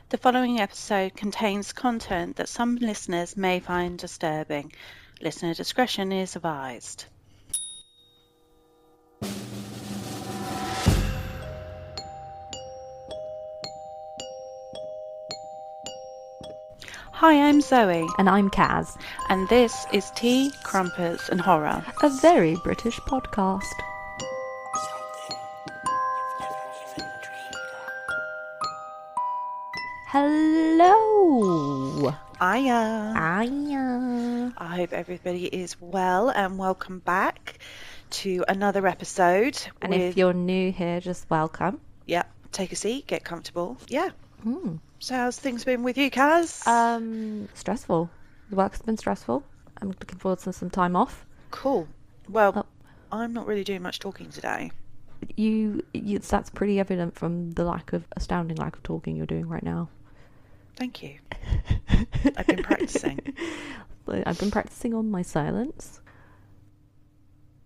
The following episode contains content that some listeners may find disturbing. Listener discretion is advised. Hi, I'm Zoe, And I'm Kaz, and this is Tea, Crumpets and Horror. a very British podcast. Hello! Hiya. Hiya! I hope everybody is well and welcome back to another episode. And if you're new here, just welcome. Yeah, take a seat, get comfortable. Yeah. Hmm. So how's things been with you, Kaz? Stressful. The work's been stressful. I'm looking forward to some time off. Cool. Well, Oh. I'm not really doing much talking today. That's pretty evident from the astounding lack of talking you're doing right now. Thank you. I've been practicing. I've been practicing on my silence.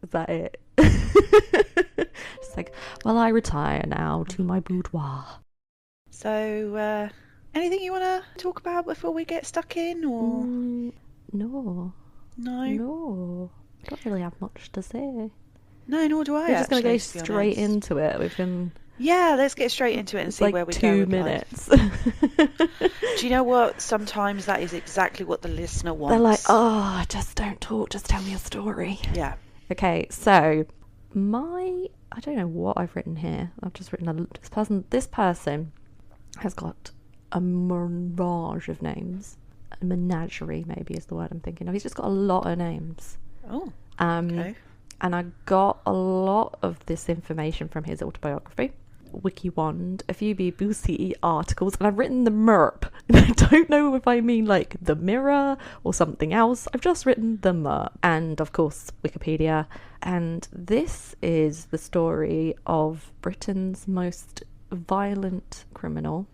Is that it? Just like, well, I retire now to my boudoir. So, anything you want to talk about before we get stuck in, or No. no? I don't really have much to say. No, nor do I. We're just going to go actually, be straight honest. into it. We can. Yeah, let's get straight into it and It's see like where we go. 2 with minutes. Do you know what? Sometimes that is exactly what the listener wants. They're like, oh, just don't talk. Just tell me a story. Yeah. Okay, so I don't know what I've written here. I've just written this person has got a mirage of names. A menagerie maybe is the word I'm thinking of. He's just got a lot of names. Oh. Okay. And I got a lot of this information from his autobiography, WikiWand, a few BBC articles, and I've written the MERP. And I don't know if I mean like the mirror or something else. I've just written the MERP. And of course, Wikipedia. And this is the story of Britain's most violent criminal,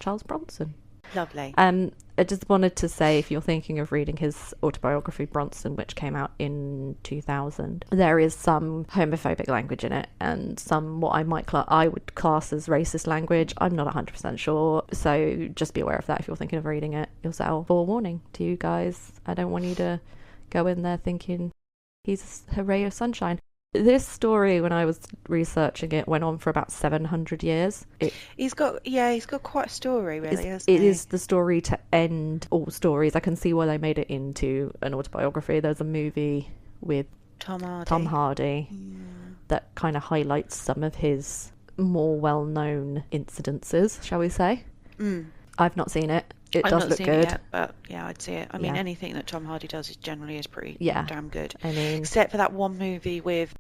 Charles Bronson. Lovely. I just wanted to say, if you're thinking of reading his autobiography, Bronson, which came out in 2000, there is some homophobic language in it and some what I would class as racist language. I'm not 100% sure, so just be aware of that if you're thinking of reading it yourself. Forewarning to you guys, I don't want you to go in there thinking he's a ray of sunshine. This story, when I was researching it, went on for about 700 years. He's got quite a story, really, hasn't It he? is the story to end all stories. I can see why they made it into an autobiography. There's a movie with Tom Hardy that kind of highlights some of his more well-known incidences, shall we say. I've not seen it. It I've does not look seen good. it yet, but yeah, I'd see it. I mean, Yeah. anything that Tom Hardy does is generally pretty Yeah. damn good. I mean, Except for that one movie with,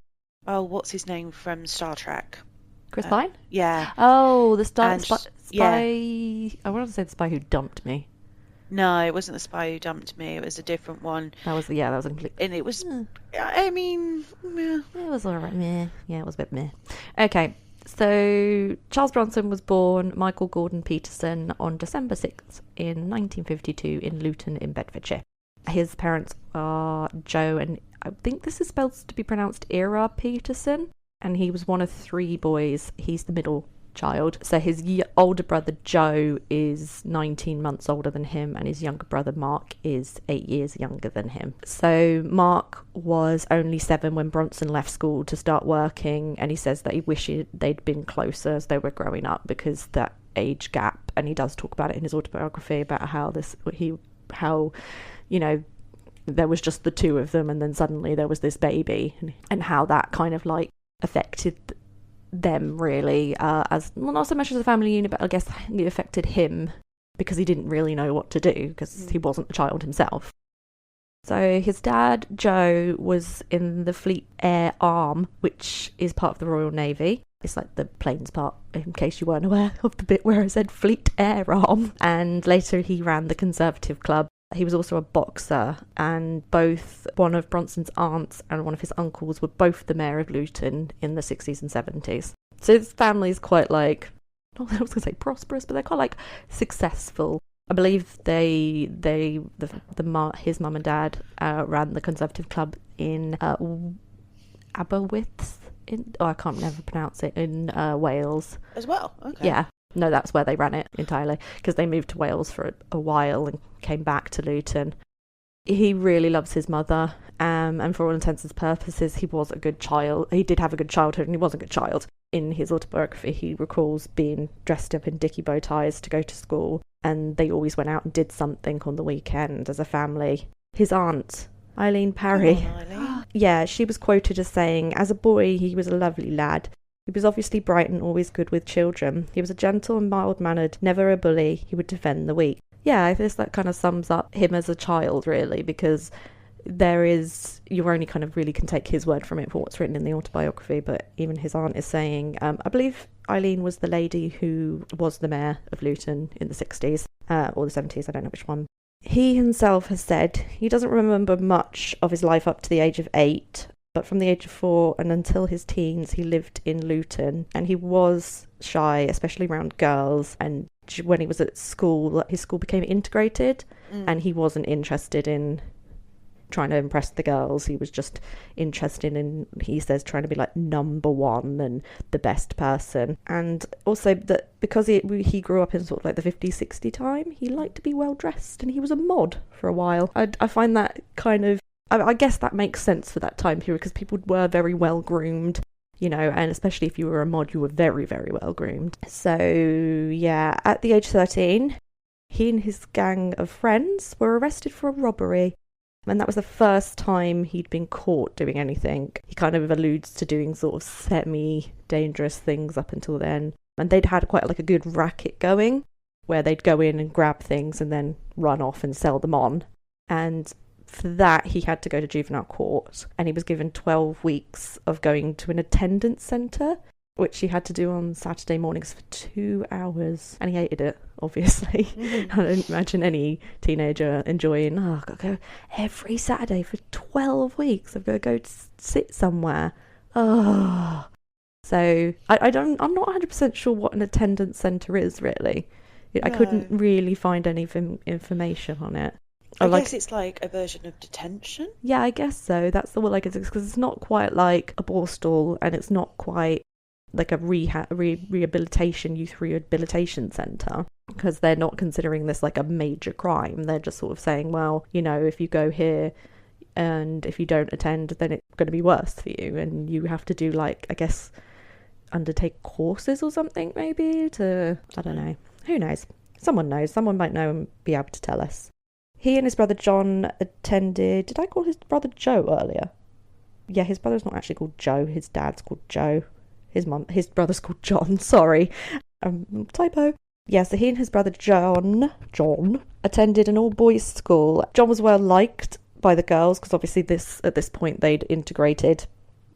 what's his name from Star Trek? Chris Pine? Yeah. Oh, the And spy. yeah. I wanted to say the spy who dumped me. No, it wasn't The Spy Who Dumped Me. It was a different one. That was a complete. And it was, I mean, It was alright. Meh. Yeah, it was a bit meh. Okay, so Charles Bronson was born Michael Gordon Peterson on December 6th in 1952 in Luton in Bedfordshire. His parents are Joe and I think this is spelled to be pronounced Ira Peterson, and he was one of 3 boys. He's the middle child. So his older brother Joe is 19 months older than him, and his younger brother Mark is 8 years younger than him. So Mark was only 7 when Bronson left school to start working, and he says that he wished they'd been closer as they were growing up because that age gap, and he does talk about it in his autobiography about how there was just the 2 of them and then suddenly there was this baby, and how that kind of like affected them really, as well, not so much as a family unit, but I guess it affected him because he didn't really know what to do because he wasn't a child himself. So his dad Joe was in the Fleet Air Arm, which is part of the Royal Navy. It's like the planes part, in case you weren't aware of the bit where I said Fleet Air Arm. And later he ran the Conservative Club. He was also a boxer, and both one of Bronson's aunts and one of his uncles were both the mayor of Luton in the 60s and 70s. So his family's quite like, I was going to say prosperous, but they're quite like successful. I believe his mum and dad ran the Conservative Club in Aberystwyth, I can't never pronounce it, in Wales. as well. Okay. Yeah. No, that's where they ran it entirely, because they moved to Wales for a while and came back to Luton. He really loves his mother, and for all intents and purposes, he was a good child. He did have a good childhood, and he was a good child. In his autobiography, he recalls being dressed up in dicky bow ties to go to school, and they always went out and did something on the weekend as a family. His aunt, Eileen Parry. Come on, Eileen. Yeah, she was quoted as saying, as a boy, he was a lovely lad. He was obviously bright and always good with children. He was a gentle and mild-mannered, never a bully. He would defend the weak. Yeah, I guess that kind of sums up him as a child, really, because you only kind of really can take his word from it for what's written in the autobiography, but even his aunt is saying, I believe Eileen was the lady who was the mayor of Luton in the 60s, or the 70s, I don't know which one. He himself has said he doesn't remember much of his life up to the age of 8, but from the age of 4 and until his teens, he lived in Luton, and he was shy, especially around girls, and when he was at school, his school became integrated, and he wasn't interested in trying to impress the girls. He was just interested in, he says, trying to be like number one and the best person. And also that because he grew up in sort of like the 50s, 60s time, he liked to be well dressed, and he was a mod for a while. I find that kind of, I guess that makes sense for that time period, because people were very well groomed, you know, and especially if you were a mod, you were very, very well groomed. So yeah, at the age of 13, he and his gang of friends were arrested for a robbery. And that was the first time he'd been caught doing anything. He kind of alludes to doing sort of semi-dangerous things up until then. And they'd had quite like a good racket going, where they'd go in and grab things and then run off and sell them on. And for that, he had to go to juvenile court. And he was given 12 weeks of going to an attendance centre, which he had to do on Saturday mornings for 2 hours. And he hated it, obviously. I don't imagine any teenager enjoying, I've got to go every Saturday for 12 weeks. I've got to go sit somewhere. Oh. So I'm not 100% sure what an attendance centre is, really. I couldn't really find any information on it. I guess it's like a version of detention. Yeah, I guess so. That's the word I guess, because it's not quite like a borstal, and it's not quite like a rehabilitation, youth rehabilitation centre, because they're not considering this like a major crime. They're just sort of saying, well, you know, if you go here and if you don't attend, then it's going to be worse for you, and you have to do like, I guess, undertake courses or something, maybe, to, I don't know, who knows, someone knows, someone might know and be able to tell us. He and his brother John attended, did I call his brother Joe earlier? Yeah, his brother's not actually called Joe, his dad's called Joe. His brother's called John, sorry. Typo. Yeah, so he and his brother John attended an all-boys school. John was well liked by the girls, because obviously at this point they'd integrated.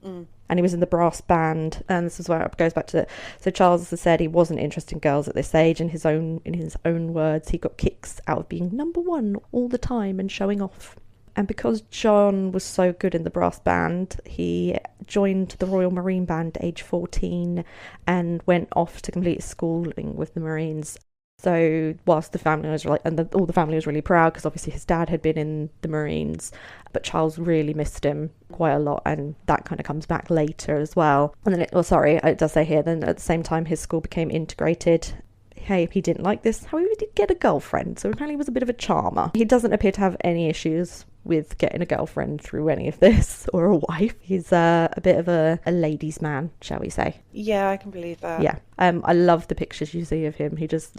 And he was in the brass band, and this is where it goes back to it. So Charles has said he wasn't interested in girls at this age. In his own words, he got kicks out of being number one all the time and showing off. And because John was so good in the brass band, he joined the Royal Marine Band at age 14 and went off to complete his schooling with the Marines. So whilst the family was all the family was really proud, because obviously his dad had been in the Marines, but Charles really missed him quite a lot, and that kind of comes back later as well. And then it does say here, then at the same time his school became integrated. Hey, he didn't like this, however, he did get a girlfriend, so apparently he was a bit of a charmer. He doesn't appear to have any issues with getting a girlfriend through any of this, or a wife. He's a bit of a ladies' man, shall we say. Yeah, I can believe that. Yeah. I love the pictures you see of him. He just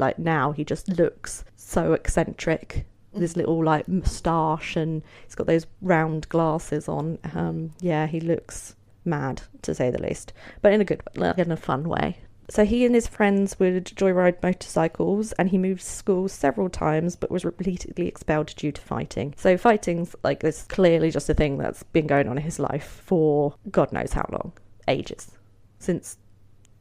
looks so eccentric. This little like moustache, and he's got those round glasses on. Yeah, he looks mad, to say the least, but in a fun way. So he and his friends would joyride motorcycles, and he moved schools several times but was repeatedly expelled due to fighting. So fighting's like this clearly just a thing that's been going on in his life for God knows how long. Ages. Since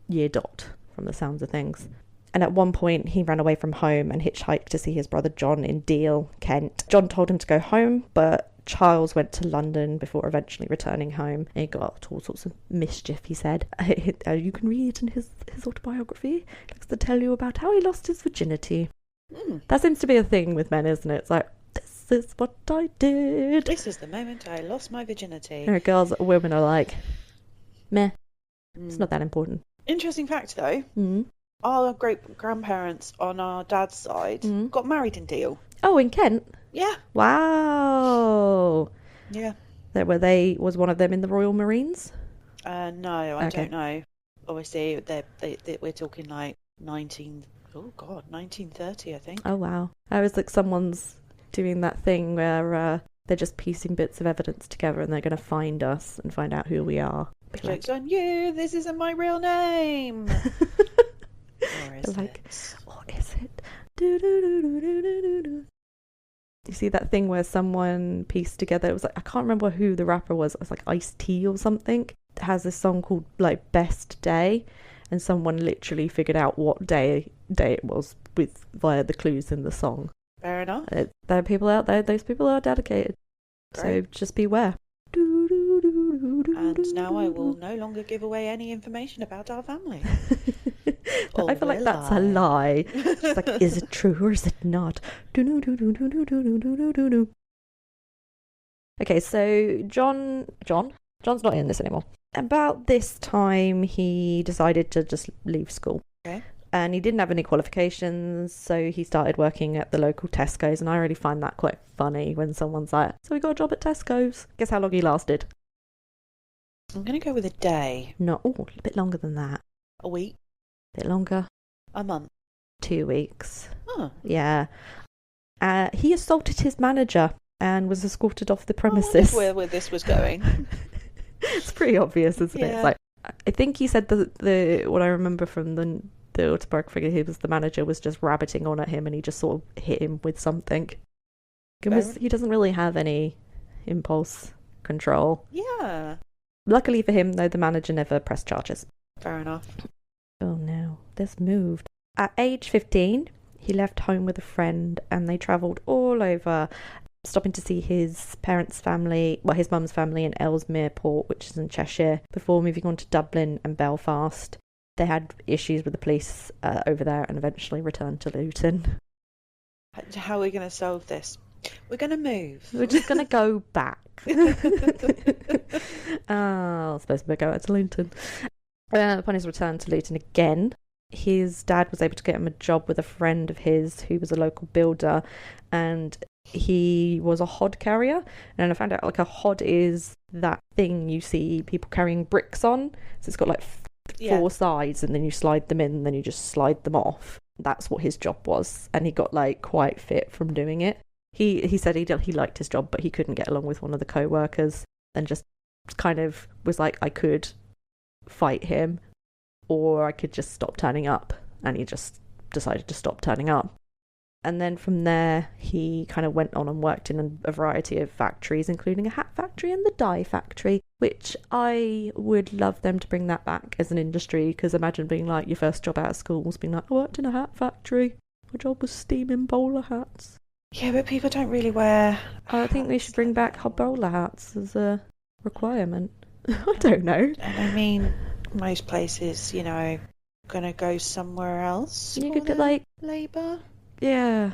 year dot, from the sounds of things. And at one point he ran away from home and hitchhiked to see his brother John in Deal, Kent. John told him to go home, but Charles went to London before eventually returning home. And he got all sorts of mischief, he said. You can read in his autobiography. He likes to tell you about how he lost his virginity. That seems to be a thing with men, isn't it? It's like, this is what I did. This is the moment I lost my virginity. You know, girls, women are like, meh. It's not that important. Interesting fact, though. Our great-grandparents on our dad's side got married in Deal. Oh, in Kent? Yeah. Wow. Yeah. Was one of them in the Royal Marines? No, I don't know. Obviously, we're talking like 1930, I think. Oh, wow. I was like, someone's doing that thing where they're just piecing bits of evidence together and they're going to find us and find out who we are. Joke's on you, this isn't my real name. Or is it? Or is it? Do. You see that thing where someone pieced together, it was like, I can't remember who the rapper was, it was like Ice-T or something. It has this song called like Best Day, and someone literally figured out what day it was via the clues in the song. Fair enough. There are people out there, those people are dedicated. Great. So just beware. And now I will no longer give away any information about our family. I feel like that's a lie. It's like, is it true or is it not? Okay, so John's not in this anymore. About this time, he decided to just leave school. Okay. And he didn't have any qualifications, so he started working at the local Tesco's, and I really find that quite funny when someone's like, so he got a job at Tesco's. Guess how long he lasted? I'm going to go with a day. No, a bit longer than that. A week? A bit longer. A month? 2 weeks. Oh. Yeah. He assaulted his manager and was escorted off the premises. I wonder where this was going. It's pretty obvious, isn't it? It's like, I think he said the what I remember from the autobiography, he was the manager was just rabbiting on at him and he just sort of hit him with something. He doesn't really have any impulse control. Yeah. Luckily for him, though, the manager never pressed charges. Fair enough. Oh no, this moved. At age 15, he left home with a friend and they travelled all over, stopping to see his parents' family, his mum's family in Ellesmere Port, which is in Cheshire, before moving on to Dublin and Belfast. They had issues with the police over there and eventually returned to Luton. How are we going to solve this? We're going to move. We're just going to go back. I suppose we'll go out to Luton. Upon his return to Luton again, his dad was able to get him a job with a friend of his who was a local builder, and he was a hod carrier. And I found out like a hod is that thing you see people carrying bricks on. So it's got like four sides and then you slide them in and then you just slide them off. That's what his job was, and he got like quite fit from doing it. He said he liked his job, but he couldn't get along with one of the co-workers and just kind of was like, I could fight him or I could just stop turning up, and he just decided to stop turning up. And then from there he kind of went on and worked in a variety of factories, including a hat factory and the dye factory, which I would love them to bring that back as an industry, because imagine being like your first job out of school was being like, I worked in a hat factory, my job was steaming bowler hats. Yeah, but people don't really wear I think we should bring back bowler hats as a requirement. I don't know. And I mean, most places, gonna go somewhere else. You could get like labour. Yeah.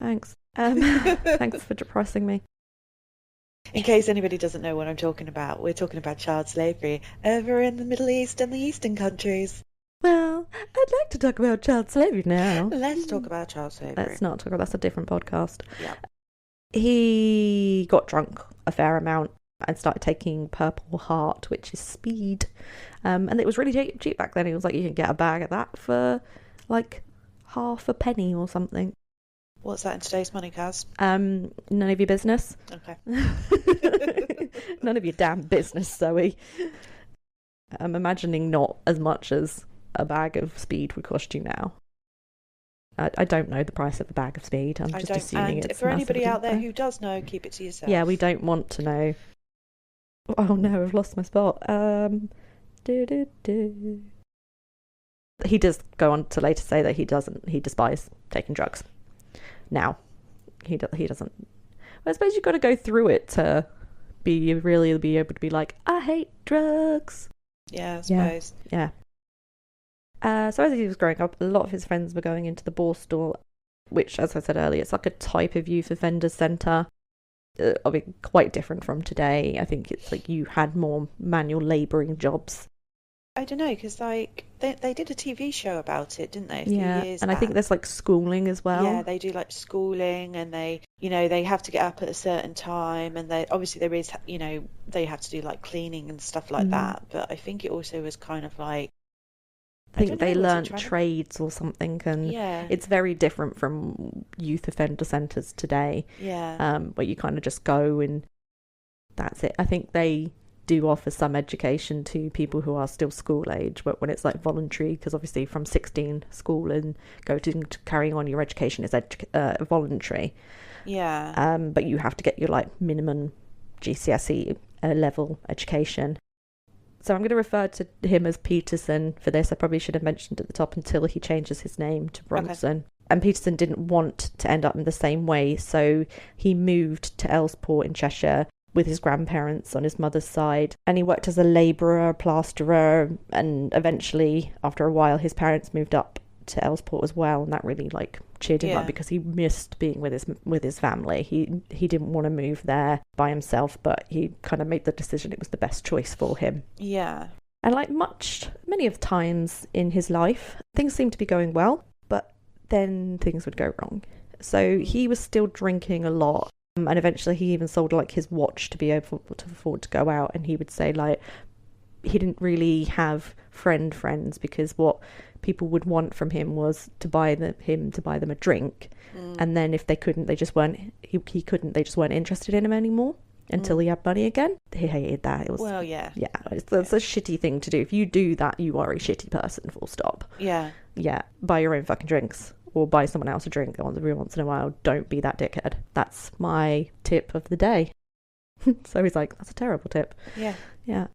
Thanks. Thanks for depressing me. In case anybody doesn't know what I'm talking about, we're talking about child slavery over in the Middle East and the Eastern countries. Well, I'd like to talk about child slavery now. Let's talk about child slavery. Let's not talk about that's a different podcast. Yeah. He got drunk a fair amount and started taking Purple Heart, which is speed. And it was really cheap back then. It was like you could get a bag of that for like half a penny or something. What's that in today's money, Kaz? None of your business. Okay. None of your damn business, Zoe. I'm imagining not as much as a bag of speed would cost you now. I don't know the price of a bag of speed. I'm just assuming it's for anybody out there who does know, keep it to yourself. Yeah, we don't want to know. Oh no, I've lost my spot. He does go on to later say that he despises taking drugs. Now, he doesn't. Well, I suppose you've got to go through it to really be able to be like, I hate drugs. Yeah, I suppose. Yeah. So as he was growing up, a lot of his friends were going into the Borstal, which, as I said earlier, it's like a type of youth offenders centre. I mean, quite different from today. I think it's like you had more manual labouring jobs I don't know, because like they did a TV show about it, didn't they, a few Yeah, years and I think back? there's like schooling as Yeah, well. they do like schooling, and they have to get up at a certain time, and they obviously there is, they have to do like cleaning and stuff like Mm. that. But I think it also was kind of like, I I don't think they know, was it learnt trying to, trades or something, and yeah, it's very different from youth offender centres today, yeah, where you kind of just go and that's it. I think they do offer some education to people who are still school age, but when it's like voluntary, because obviously from 16 school and go to carrying on your education is voluntary, yeah, but you have to get your like minimum GCSE level education. So I'm going to refer to him as Peterson for this. I probably should have mentioned at the top until he changes his name to okay, Bronson. And Peterson didn't want to end up in the same way, so he moved to Elsport in Cheshire with his grandparents on his mother's side, and he worked as a labourer, plasterer, and eventually, after a while, his parents moved up to Elsport as well, and that really like cheered him up yeah, because he missed being with his family. He didn't want to move there by himself, but he kind of made the decision it was the best choice for him. yeah, And like many of the times in his life, things seemed to be going well, but then things would go wrong. So he was still drinking a lot. And eventually he even sold like his watch to be able to afford to go out. And he would say like he didn't really have friends because what people would want from him was to buy them a drink. And then if they couldn't, they just weren't they just weren't interested in him anymore until he had money again. He hated that. It was, well, yeah, it's a shitty thing to do. If you do that, you are a shitty person, full stop. yeah, Yeah, buy your own fucking drinks or buy someone else a drink every once in a while. Don't be that dickhead. That's my tip of the day. So he's like, that's a terrible tip. yeah, Yeah.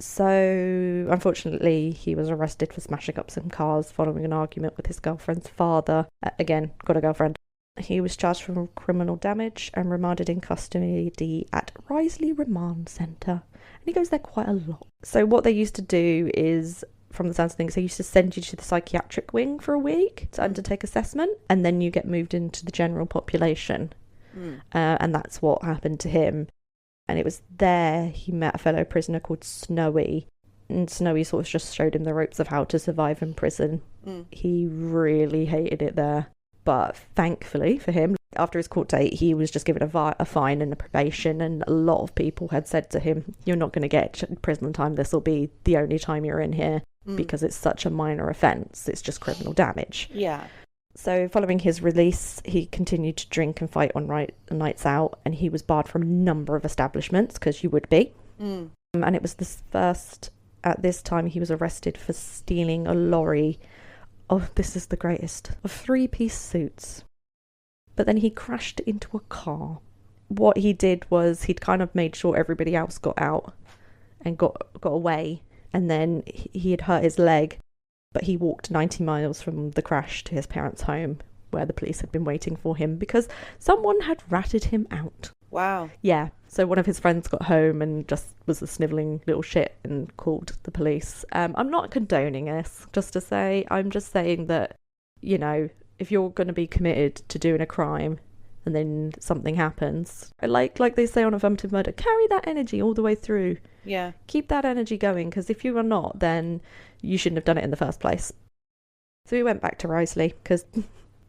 So unfortunately, he was arrested for smashing up some cars following an argument with his girlfriend's father. Again, got a girlfriend. He was charged for criminal damage and remanded in custody at Risley Remand Centre. And he goes there quite a lot. So what they used to do is, from the sounds of things, they used to send you to the psychiatric wing for a week to undertake assessment, and then you get moved into the general population. And that's what happened to him. And it was there he met a fellow prisoner called Snowy. And Snowy sort of just showed him the ropes of how to survive in prison. He really hated it there. But thankfully for him, after his court date, he was just given a fine and a probation. And a lot of people had said to him, you're not going to get prison time. This will be the only time you're in here because it's such a minor offence. It's just criminal damage. yeah, So following his release, he continued to drink and fight on nights out, and he was barred from a number of establishments, because you would be. And it was at this time, he was arrested for stealing a lorry of, this is the greatest, of 3-piece suits. But then he crashed into a car. What he did was he'd kind of made sure everybody else got out and got away, and then he had hurt his leg. But he walked 90 miles from the crash to his parents' home, where the police had been waiting for him because someone had ratted him out. wow, Yeah, so one of his friends got home and just was a snivelling little shit and called the police. I'm not condoning this, just to say. I'm just saying that, if you're going to be committed to doing a crime and then something happens, like they say on affirmative murder, carry that energy all the way through. yeah, Keep that energy going, because if you are not, then you shouldn't have done it in the first place. So he went back to Risley, because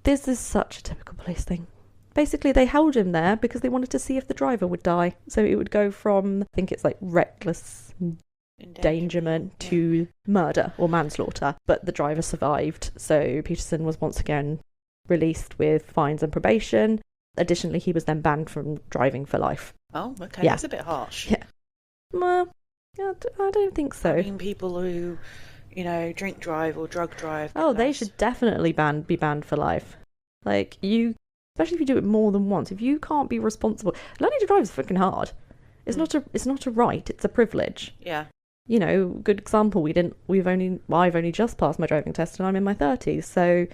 this is such a typical police thing. Basically, they held him there because they wanted to see if the driver would die. So it would go from, I think it's like reckless endangerment to murder or manslaughter. But the driver survived, so Peterson was once again released with fines and probation. Additionally, he was then banned from driving for life. Oh, okay, Yeah. that's a bit harsh. Yeah. Well, I don't think so. I mean, people who, drink drive or drug drive. Oh, they should definitely be banned for life. Like, especially if you do it more than once. If you can't be responsible, learning to drive is fucking hard. It's not a right. It's a privilege. Yeah. Good example. I've only just passed my driving test, and I'm in my 30s. So,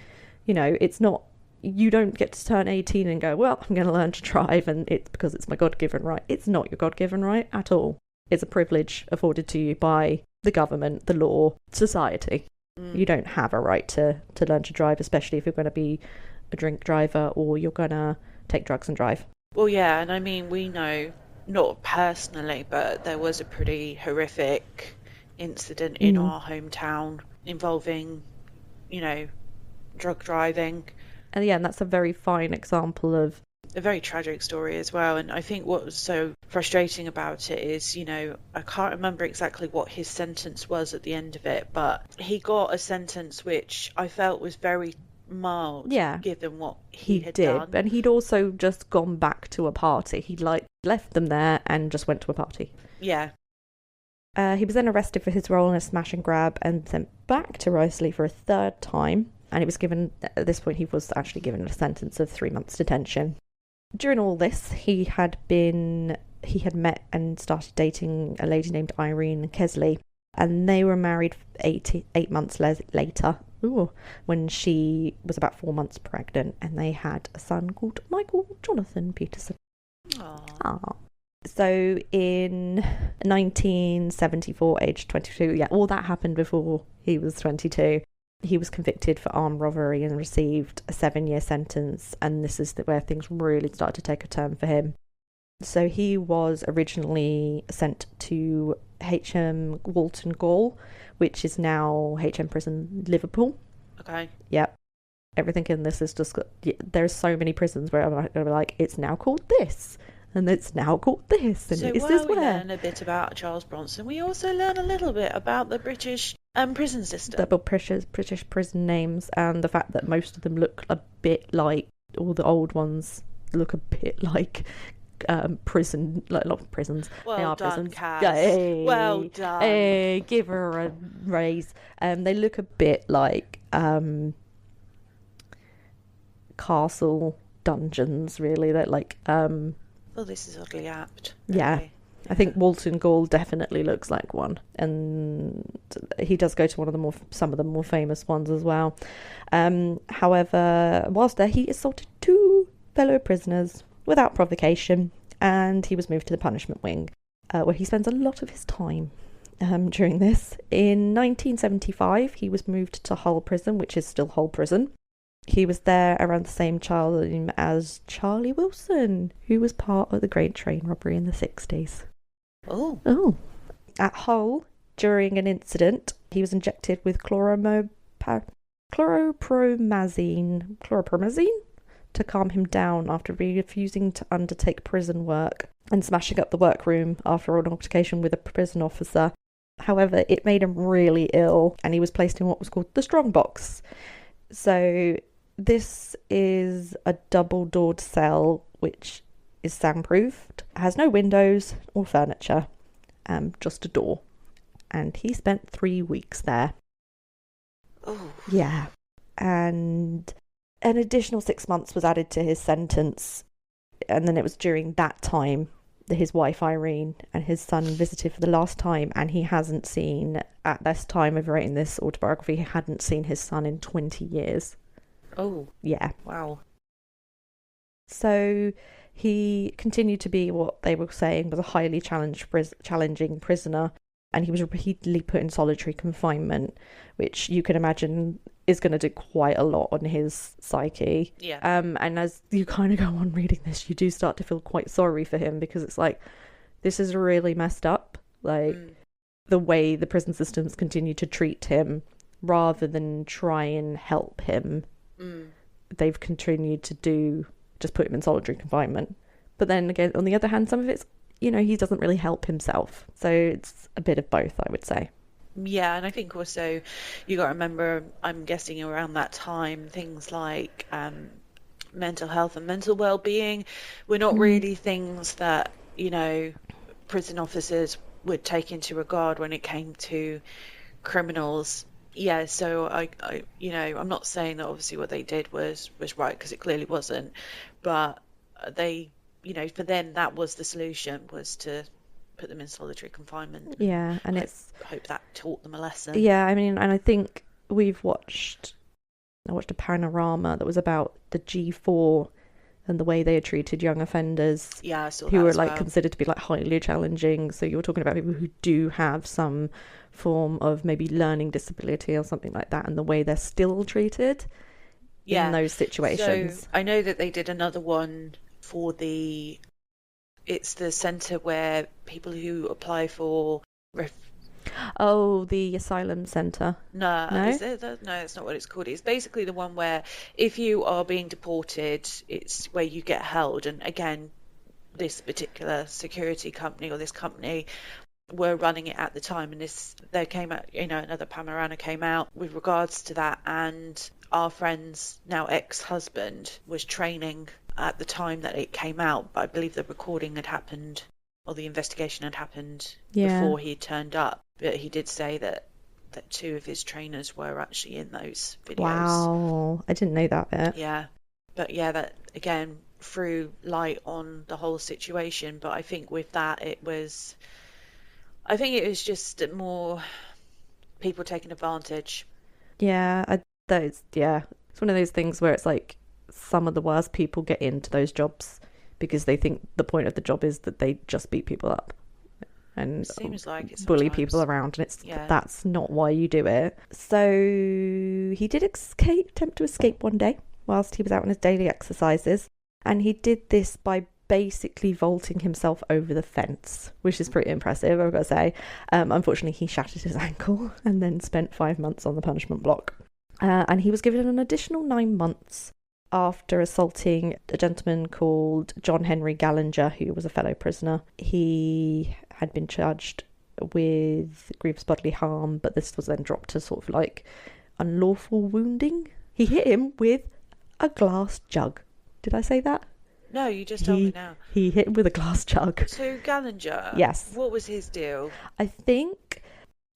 it's not. You don't get to turn 18 and go, well, I'm going to learn to drive, and it's because it's my God-given right. It's not your God-given right at all. It's a privilege afforded to you by the government, the law, society. You don't have a right to learn to drive, especially if you're going to be a drink driver or you're going to take drugs and drive. Well, yeah, and I mean, we know, not personally, but there was a pretty horrific incident in our hometown involving, drug driving. And yeah, and that's a very fine example of A very tragic story as well. And I think what was so frustrating about it is, I can't remember exactly what his sentence was at the end of it, but he got a sentence which I felt was very mild, given what he had done. And he'd also just gone back to a party. He'd left them there and just went to a party. Yeah. He was then arrested for his role in a smash and grab and sent back to Riceley for a third time. And he was given, at this point, he was actually given a sentence of 3 months detention. During all this, he had met and started dating a lady named Irene Kesley, and they were married 8 months later, when she was about 4 months pregnant, and they had a son called Michael Jonathan Peterson. Aww. So in 1974, aged 22, all that happened before he was 22. He was convicted for armed robbery and received a 7-year sentence, and this is where things really started to take a turn for him. So he was originally sent to HM Walton Gaol, which is now HM Prison Liverpool. Okay. Yep. Everything in this is just... there's so many prisons where I'm going to be like, it's now called this, and it's now called this, and so it's while this we where. learn a bit about Charles Bronson, we also learn a little bit about the British prison system. The British prison names, and the fact that most of them look a bit like, all the old ones look a bit like prison, like not prisons. Well they are done, prisons. Cass. Hey, well done. Hey, give her a raise. They look a bit like castle dungeons, really. They're like Well, this is oddly apt. Yeah. Okay. I think Walton Gaol definitely looks like one, and he does go to some of the more famous ones as well. However, whilst there, he assaulted 2 fellow prisoners without provocation, and he was moved to the punishment wing, where he spends a lot of his time during this. In 1975, he was moved to Hull Prison, which is still Hull Prison. He was there around the same time as Charlie Wilson, who was part of the Great Train Robbery in the 60s. Oh. At Hull, during an incident, he was injected with chloropromazine to calm him down after refusing to undertake prison work and smashing up the workroom after an altercation with a prison officer. However, it made him really ill, and he was placed in what was called the strong box. So this is a double-doored cell which is soundproofed, has no windows or furniture, just a door. And he spent 3 weeks there. Oh. Yeah. And an additional 6 months was added to his sentence. And then it was during that time that his wife Irene and his son visited for the last time, and he hasn't seen, at this time of writing this autobiography, he hadn't seen his son in 20 years. Oh. Yeah. Wow. So he continued to be what they were saying was a highly challenging prisoner, and he was repeatedly put in solitary confinement, which you can imagine is going to do quite a lot on his psyche. Yeah. And as you kind of go on reading this, you do start to feel quite sorry for him, because it's like, this is really messed up. Like, the way the prison systems continue to treat him, rather than try and help him, they've continued to just put him in solitary confinement. But then again, on the other hand, some of it's, he doesn't really help himself. So it's a bit of both, I would say. Yeah, and I think also you got to remember, I'm guessing around that time, things like mental health and mental well-being were not really things that, prison officers would take into regard when it came to criminals. Yeah, so I'm not saying that obviously what they did was right, because it clearly wasn't, but they, for them that was the solution, was to put them in solitary confinement. Yeah, and I hope that taught them a lesson. Yeah, I mean, and I think I watched a panorama that was about the G4 and the way they had treated young offenders. Yeah, I saw who that were as well. Considered to be highly challenging. So you're talking about people who do have some form of maybe learning disability or something like that, and the way they're still treated in those situations. So I know that they did another one for it's the centre where people who apply for Oh, the asylum centre. No, No? no, it's not what it's called. It's basically the one where if you are being deported, it's where you get held. And again, this particular security company or this company were running it at the time, and this there came out, another panorama came out with regards to that, and our friend's now ex-husband was training at the time that it came out, but I believe the recording had happened or the investigation had happened before he turned up. But he did say that two of his trainers were actually in those videos. Wow, I didn't know that bit. Yeah, but yeah, that again threw light on the whole situation. But I think with that, it was just more people taking advantage. Yeah, it's one of those things where it's like some of the worst people get into those jobs because they think the point of the job is that they just beat people up and seems like it bully sometimes. people around, and that's not why you do it. So he did attempt to escape one day whilst he was out on his daily exercises, and he did this by basically vaulting himself over the fence, which is pretty impressive, I've got to say. Unfortunately, he shattered his ankle and then spent 5 months on the punishment block. And he was given an additional 9 months after assaulting a gentleman called John Henry Gallinger, who was a fellow prisoner. He had been charged with grievous bodily harm, but this was then dropped to sort of like unlawful wounding. He hit him with a glass jug. Did I say that? No, you just told me now. He hit him with a glass jug. So Gallinger, yes. What was his deal? I think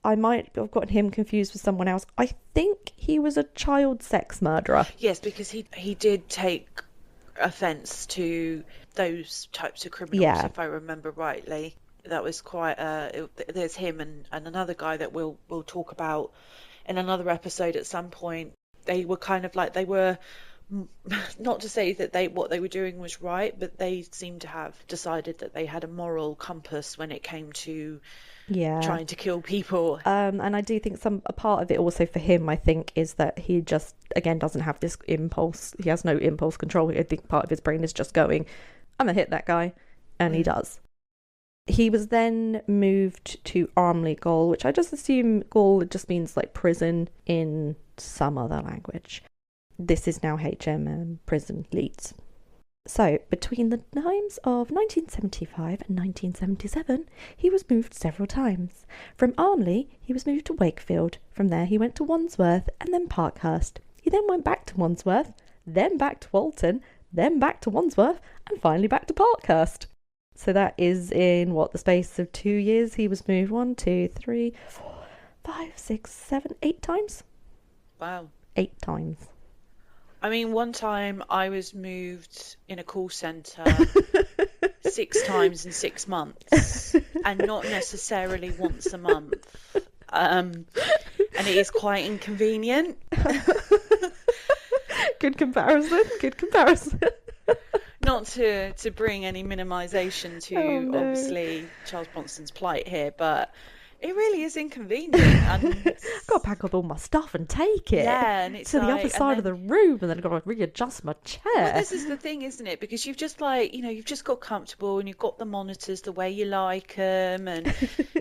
I might have gotten him confused with someone else. I think he was a child sex murderer. Yes, because he did take offence to those types of criminals, if I remember rightly. That was quite there's him and another guy that we'll talk about in another episode at some point. They were kind of like, they were, not to say that what they were doing was right, but they seemed to have decided that they had a moral compass when it came to trying to kill people. And I do think a part of it also for him, I think, is that he just, again, doesn't have this impulse. He has no impulse control. I think part of his brain is just going, I'm going to hit that guy. And he does. He was then moved to Armley Gaol, which I just assume Gaol just means like prison in some other language. This is now HM Prison, Leeds. So, between the times of 1975 and 1977, he was moved several times. From Armley, he was moved to Wakefield. From there, he went to Wandsworth and then Parkhurst. He then went back to Wandsworth, then back to Walton, then back to Wandsworth, and finally back to Parkhurst. So that is in, the space of 2 years, he was moved 1, 2, 3, 4, 5, 6, 7, 8 times. Wow. 8 times. I mean, one time I was moved in a call centre 6 times in 6 months, and not necessarily once a month. And it is quite inconvenient. Good comparison. Not to bring any minimisation to obviously Charles Bronson's plight here, but it really is inconvenient. And I've got to pack up all my stuff and take it. Yeah, and it's to the other side of the room, and then I've got to readjust my chair. Well, this is the thing, isn't it? Because you've just you've just got comfortable, and you've got the monitors the way you like them, and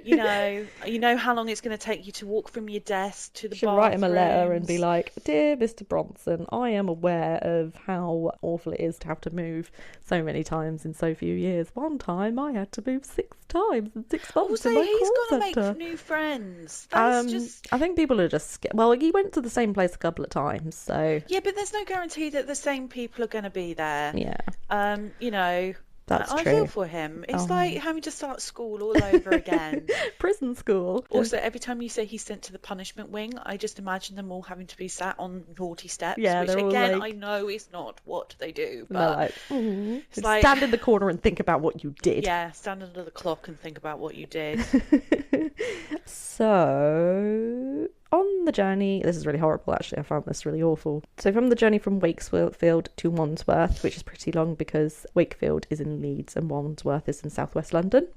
you know how long it's going to take you to walk from your desk to the bathroom. Write him a letter and be like, "Dear Mr. Bronson, I am aware of how awful it is to have to move so many times in so few years. One time I had to move 6 times in 6 months in my he's call got to centre. make new friends. That's just... I think people are just scared. Well, he went to the same place a couple of times, so... Yeah, but there's no guarantee that the same people are going to be there. Yeah. That's I true. feel for him. It's like having to start school all over again. Prison school. Also, every time you say he's sent to the punishment wing, I just imagine them all having to be sat on naughty steps. Yeah, which they're again, all like... I know is not what they do. But they're like, it's like, stand in the corner and think about what you did. Yeah, stand under the clock and think about what you did. So, on the journey, this is really horrible actually, I found this really awful. So from the journey from Wakefield to Wandsworth, which is pretty long because Wakefield is in Leeds and Wandsworth is in southwest London.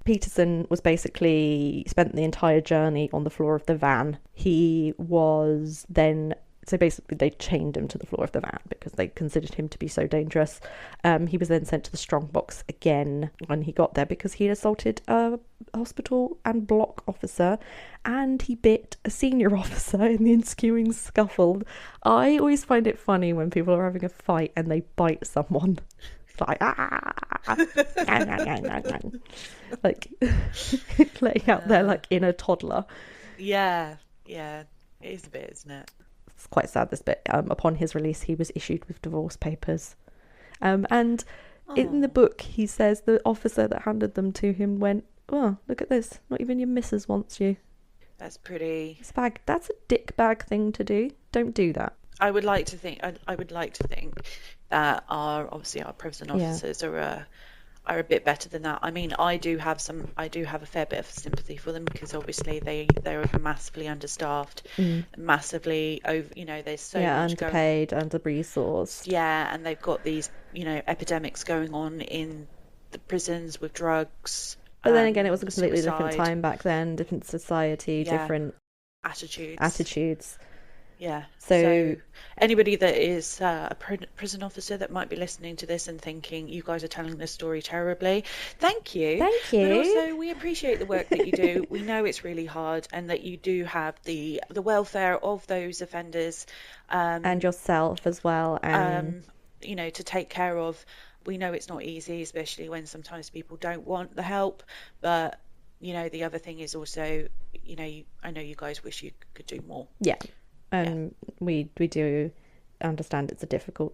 Peterson was basically spent the entire journey on the floor of the van. He was then So basically they chained him to the floor of the van because they considered him to be so dangerous. He was then sent to the strongbox again when he got there because he assaulted a hospital and block officer, and he bit a senior officer in the ensuing scuffle. I always find it funny when people are having a fight and they bite someone. It's like, like laying out there like in a toddler. Yeah, it is a bit, isn't it? It's quite sad, this bit. Upon his release, he was issued with divorce papers. And in the book, he says the officer that handed them to him went, "Oh, look at this. Not even your missus wants you." That's pretty. That's a dick bag thing to do. Don't do that. I would like to think that our prison officers are a bit better than that. I mean, I do have a fair bit of sympathy for them because obviously they're massively understaffed, massively over. There's so much underpaid, under-resourced. Yeah, and they've got these epidemics going on in the prisons with drugs. But then again, it was a completely different time back then, different society, different attitudes. Yeah. So anybody that is a prison officer that might be listening to this and thinking, you guys are telling this story terribly, thank you. Thank you. But also, we appreciate the work that you do. We know it's really hard and that you do have the welfare of those offenders. And yourself as well. And to take care of. We know it's not easy, especially when sometimes people don't want the help. But, the other thing is also, I know you guys wish you could do more. Yeah. We do understand it's a difficult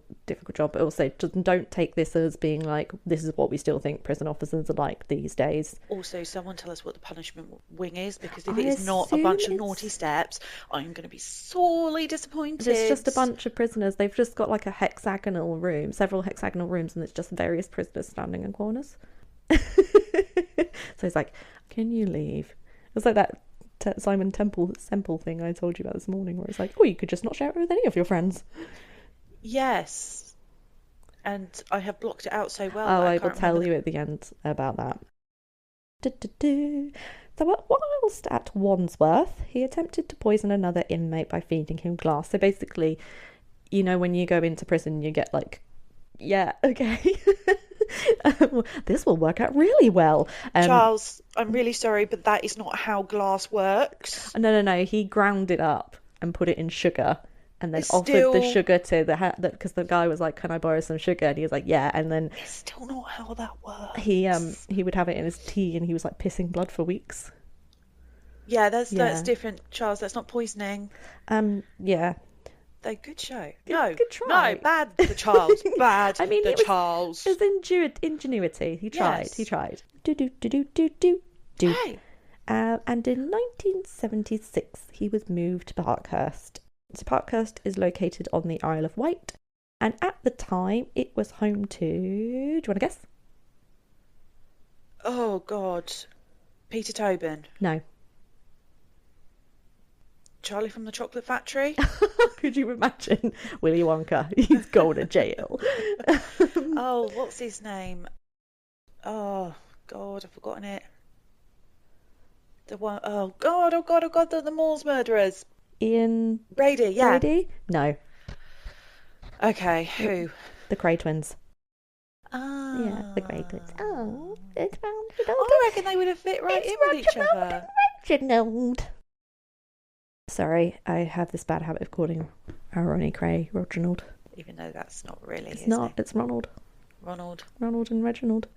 job, but also just don't take this as being like, this is what we still think prison officers are like these days. Also, someone tell us what the punishment wing is, because if it is not a bunch of naughty steps, I'm going to be sorely disappointed. It's just a bunch of prisoners. They've just got like several hexagonal rooms, and it's just various prisoners standing in corners. So it's like, can you leave? It's like that Simon Semple thing I told you about this morning, where it's like, you could just not share it with any of your friends. Yes, and I have blocked it out so well. I will tell you at the end about that. So whilst at Wandsworth, he attempted to poison another inmate by feeding him glass. So basically, when you go into prison, you get like, yeah, okay. This will work out really well. Charles, I'm really sorry, but that is not how glass works. No. He ground it up and put it in sugar, and then offered the sugar to because the guy was like, "Can I borrow some sugar?" And he was like, "Yeah." And then it's still not how that works. He would have it in his tea, and he was like pissing blood for weeks. Yeah, that's different, Charles. That's not poisoning. Yeah. Good show. Good try. No, bad the Charles. Bad. I mean, Charles. It was ingenuity. He tried. Yes. He tried. Do. Hey. And in 1976, he was moved to Parkhurst. So Parkhurst is located on the Isle of Wight, and at the time, it was home to. Do you want to guess? Oh God, Peter Tobin. No. Charlie from the Chocolate Factory. Could you imagine Willy Wonka? He's going to jail. Oh, what's his name? Oh God, I've forgotten it. The one. Oh God, the Moors murderers. Ian Brady. Yeah. Brady? No. Okay, who? The Cray twins. Ah. Yeah, the Cray twins. Oh, it's round. I reckon they would have fit right in with each other. Reginald. Sorry, I have this bad habit of calling Ronnie Cray Reginald. Even though that's not really. It's not. It's Ronald. Ronald and Reginald.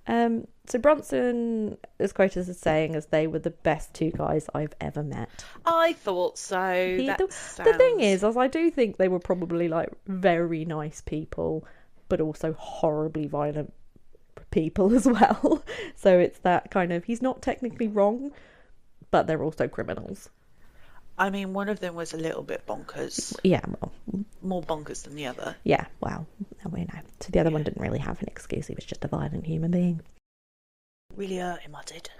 So Bronson is quoted as saying as they were the best two guys I've ever met. I thought so. The thing is, I do think they were probably like very nice people, but also horribly violent people as well. So it's that kind of, he's not technically wrong, but they're also criminals. I mean, one of them was a little bit bonkers. Yeah, well. More bonkers than the other. Yeah, well, we know. So the other one didn't really have an excuse. He was just a violent human being. Really hurt him, I did.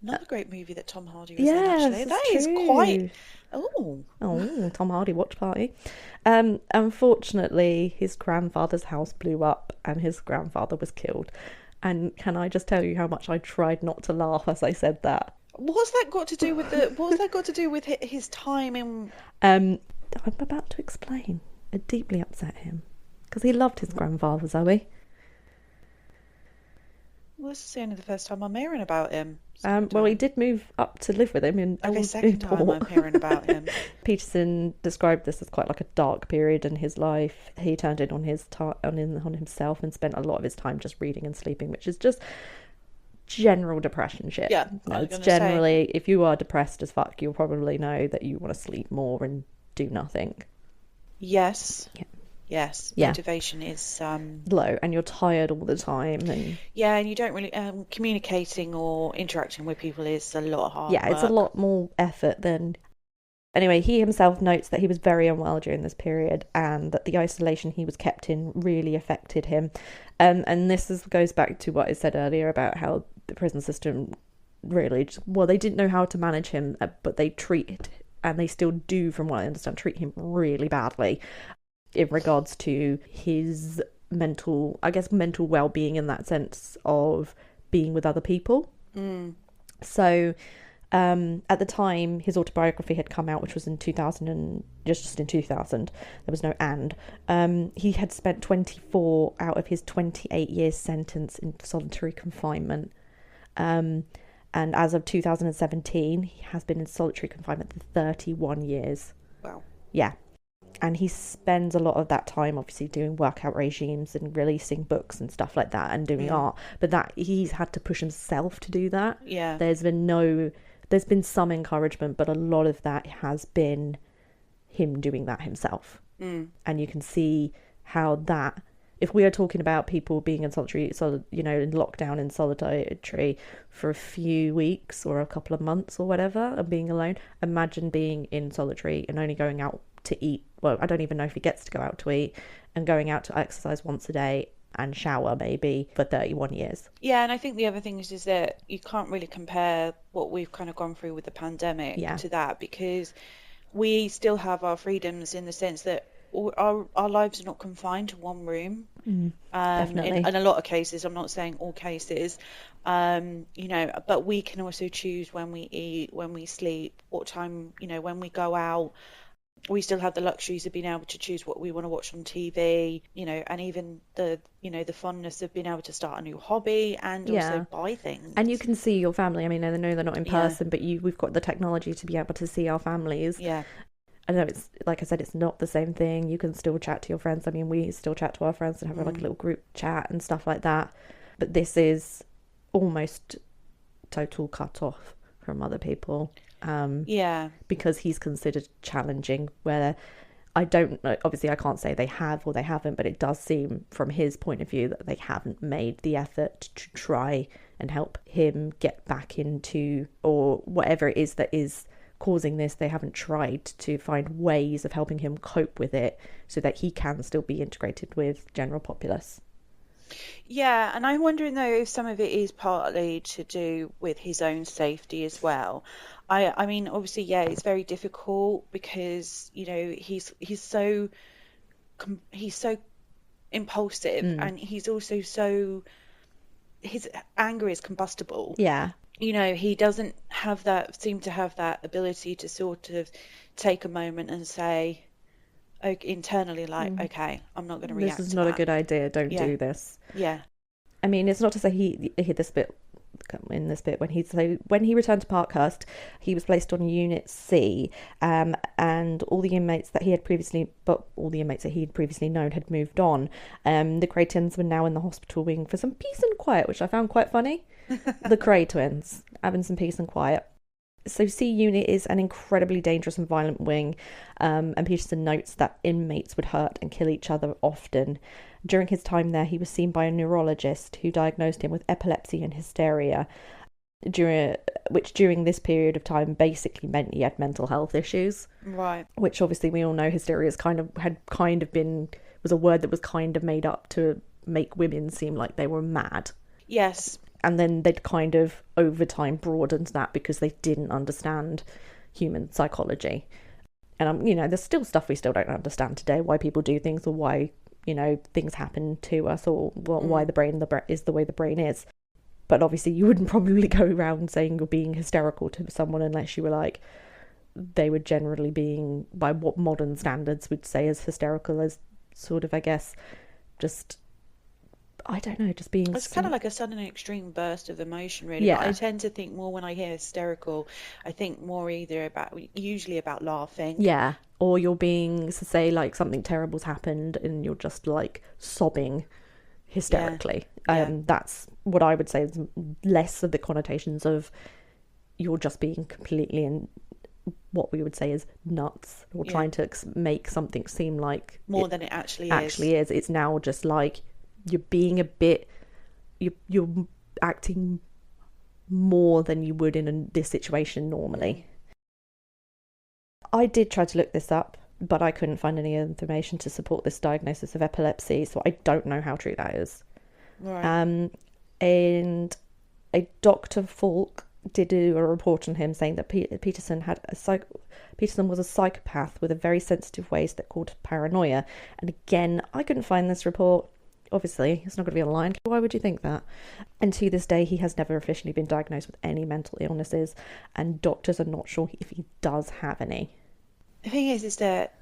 Another great movie that Tom Hardy was in, actually. That is quite... Oh, Tom Hardy watch party. Unfortunately, his grandfather's house blew up and his grandfather was killed. And can I just tell you how much I tried not to laugh as I said that? What's that got to do with his time in? I'm about to explain. It deeply upset him because he loved his grandfather, Zoe. Well, this is only the first time I'm hearing about him. Well, he did move up to live with him in second time I'm hearing about him. Peterson described this as quite like a dark period in his life. He turned in on himself and spent a lot of his time just reading and sleeping, which is just general depression shit. Yeah, it's generally, if you are depressed as fuck, you'll probably know that you want to sleep more and do nothing. Yes. Yeah. Yes. Yeah. Motivation is low, and you're tired all the time, and and you don't really communicating or interacting with people is a lot harder. Yeah, it's a lot more effort than. Anyway, he himself notes that he was very unwell during this period, and that the isolation he was kept in really affected him. And this goes back to what I said earlier about how the prison system really they didn't know how to manage him, but they treated, and they still do, from what I understand, treat him really badly in regards to his mental well-being, in that sense of being with other people. So at the time his autobiography had come out, which was in 2000, and just in 2000, there was no he had spent 24 out of his 28 years sentence in solitary confinement, and as of 2017 he has been in solitary confinement for 31 years. Wow. Yeah. And he spends a lot of that time obviously doing workout regimes and releasing books and stuff like that, and doing art, but that he's had to push himself to do that. Yeah. There's been some encouragement, but a lot of that has been him doing that himself. And you can see how that, if we are talking about people being in solitary, in lockdown in solitary for a few weeks or a couple of months or whatever, and being alone, imagine being in solitary and only going out to eat. Well, I don't even know if he gets to go out to eat, and going out to exercise once a day and shower maybe for 31 years. Yeah, and I think the other thing is that you can't really compare what we've kind of gone through with the pandemic to that, because we still have our freedoms in the sense that our lives are not confined to one room. Definitely. In a lot of cases, I'm not saying all cases, but we can also choose when we eat, when we sleep, what time, when we go out. We still have the luxuries of being able to choose what we want to watch on TV, and even the fondness of being able to start a new hobby and also buy things. And you can see your family. I mean, I know they're not in person, but we've got the technology to be able to see our families. Yeah. I know it's, like I said, it's not the same thing. You can still chat to your friends. I mean, we still chat to our friends and have like a little group chat and stuff like that. But this is almost total cut off from other people. Because he's considered challenging, where I don't know, obviously I can't say they have or they haven't, but it does seem from his point of view that they haven't made the effort to try and help him get back into, or whatever it is that is causing this, they haven't tried to find ways of helping him cope with it so that he can still be integrated with general populace. Yeah, and I'm wondering though if some of it is partly to do with his own safety as well. I mean, obviously, it's very difficult because he's so impulsive, and he's also his anger is combustible. Yeah. He doesn't seem to have that ability to sort of take a moment and say, internally, like, okay, I'm not going to react. This is not a good idea. Don't do this. Yeah. I mean, it's not to say he this bit when he returned to Parkhurst, he was placed on Unit C, and all the inmates that he had previously known had moved on. The Cray twins were now in the hospital wing for some peace and quiet, which I found quite funny. The Cray twins having some peace and quiet. So C Unit is an incredibly dangerous and violent wing, and Peterson notes that inmates would hurt and kill each other often. During his time there, he was seen by a neurologist who diagnosed him with epilepsy and hysteria, which during this period of time basically meant he had mental health issues. Right. Which obviously we all know hysteria was a word that was kind of made up to make women seem like they were mad. Yes. And then they'd kind of over time broadened that because they didn't understand human psychology. And there's still stuff we still don't understand today, why people do things, or why things happen to us, or why the brain is the way the brain is. But obviously you wouldn't probably go around saying you're being hysterical to someone unless you were like they were generally being, by what modern standards would say, as hysterical as sort of, I guess, just, I don't know, just being... It's kind of like a sudden extreme burst of emotion, really. Yeah. But I tend to think more when I hear hysterical, I think more usually about laughing. Yeah. Or you're being, so say, like, something terrible's happened and you're just, like, sobbing hysterically. That's what I would say is less of the connotations of you're just being completely in what we would say is nuts, or trying to make something seem like more than it actually is. It's now just like you're being a bit, you're acting more than you would in this situation normally. I did try to look this up, but I couldn't find any information to support this diagnosis of epilepsy, so I don't know how true that is. Right. And a Dr. Falk did do a report on him saying that Peterson was a psychopath with a very sensitive ways that called paranoia. And again, I couldn't find this report. Obviously, it's not going to be online. Why would you think that? And to this day, he has never officially been diagnosed with any mental illnesses, and doctors are not sure if he does have any. The thing is that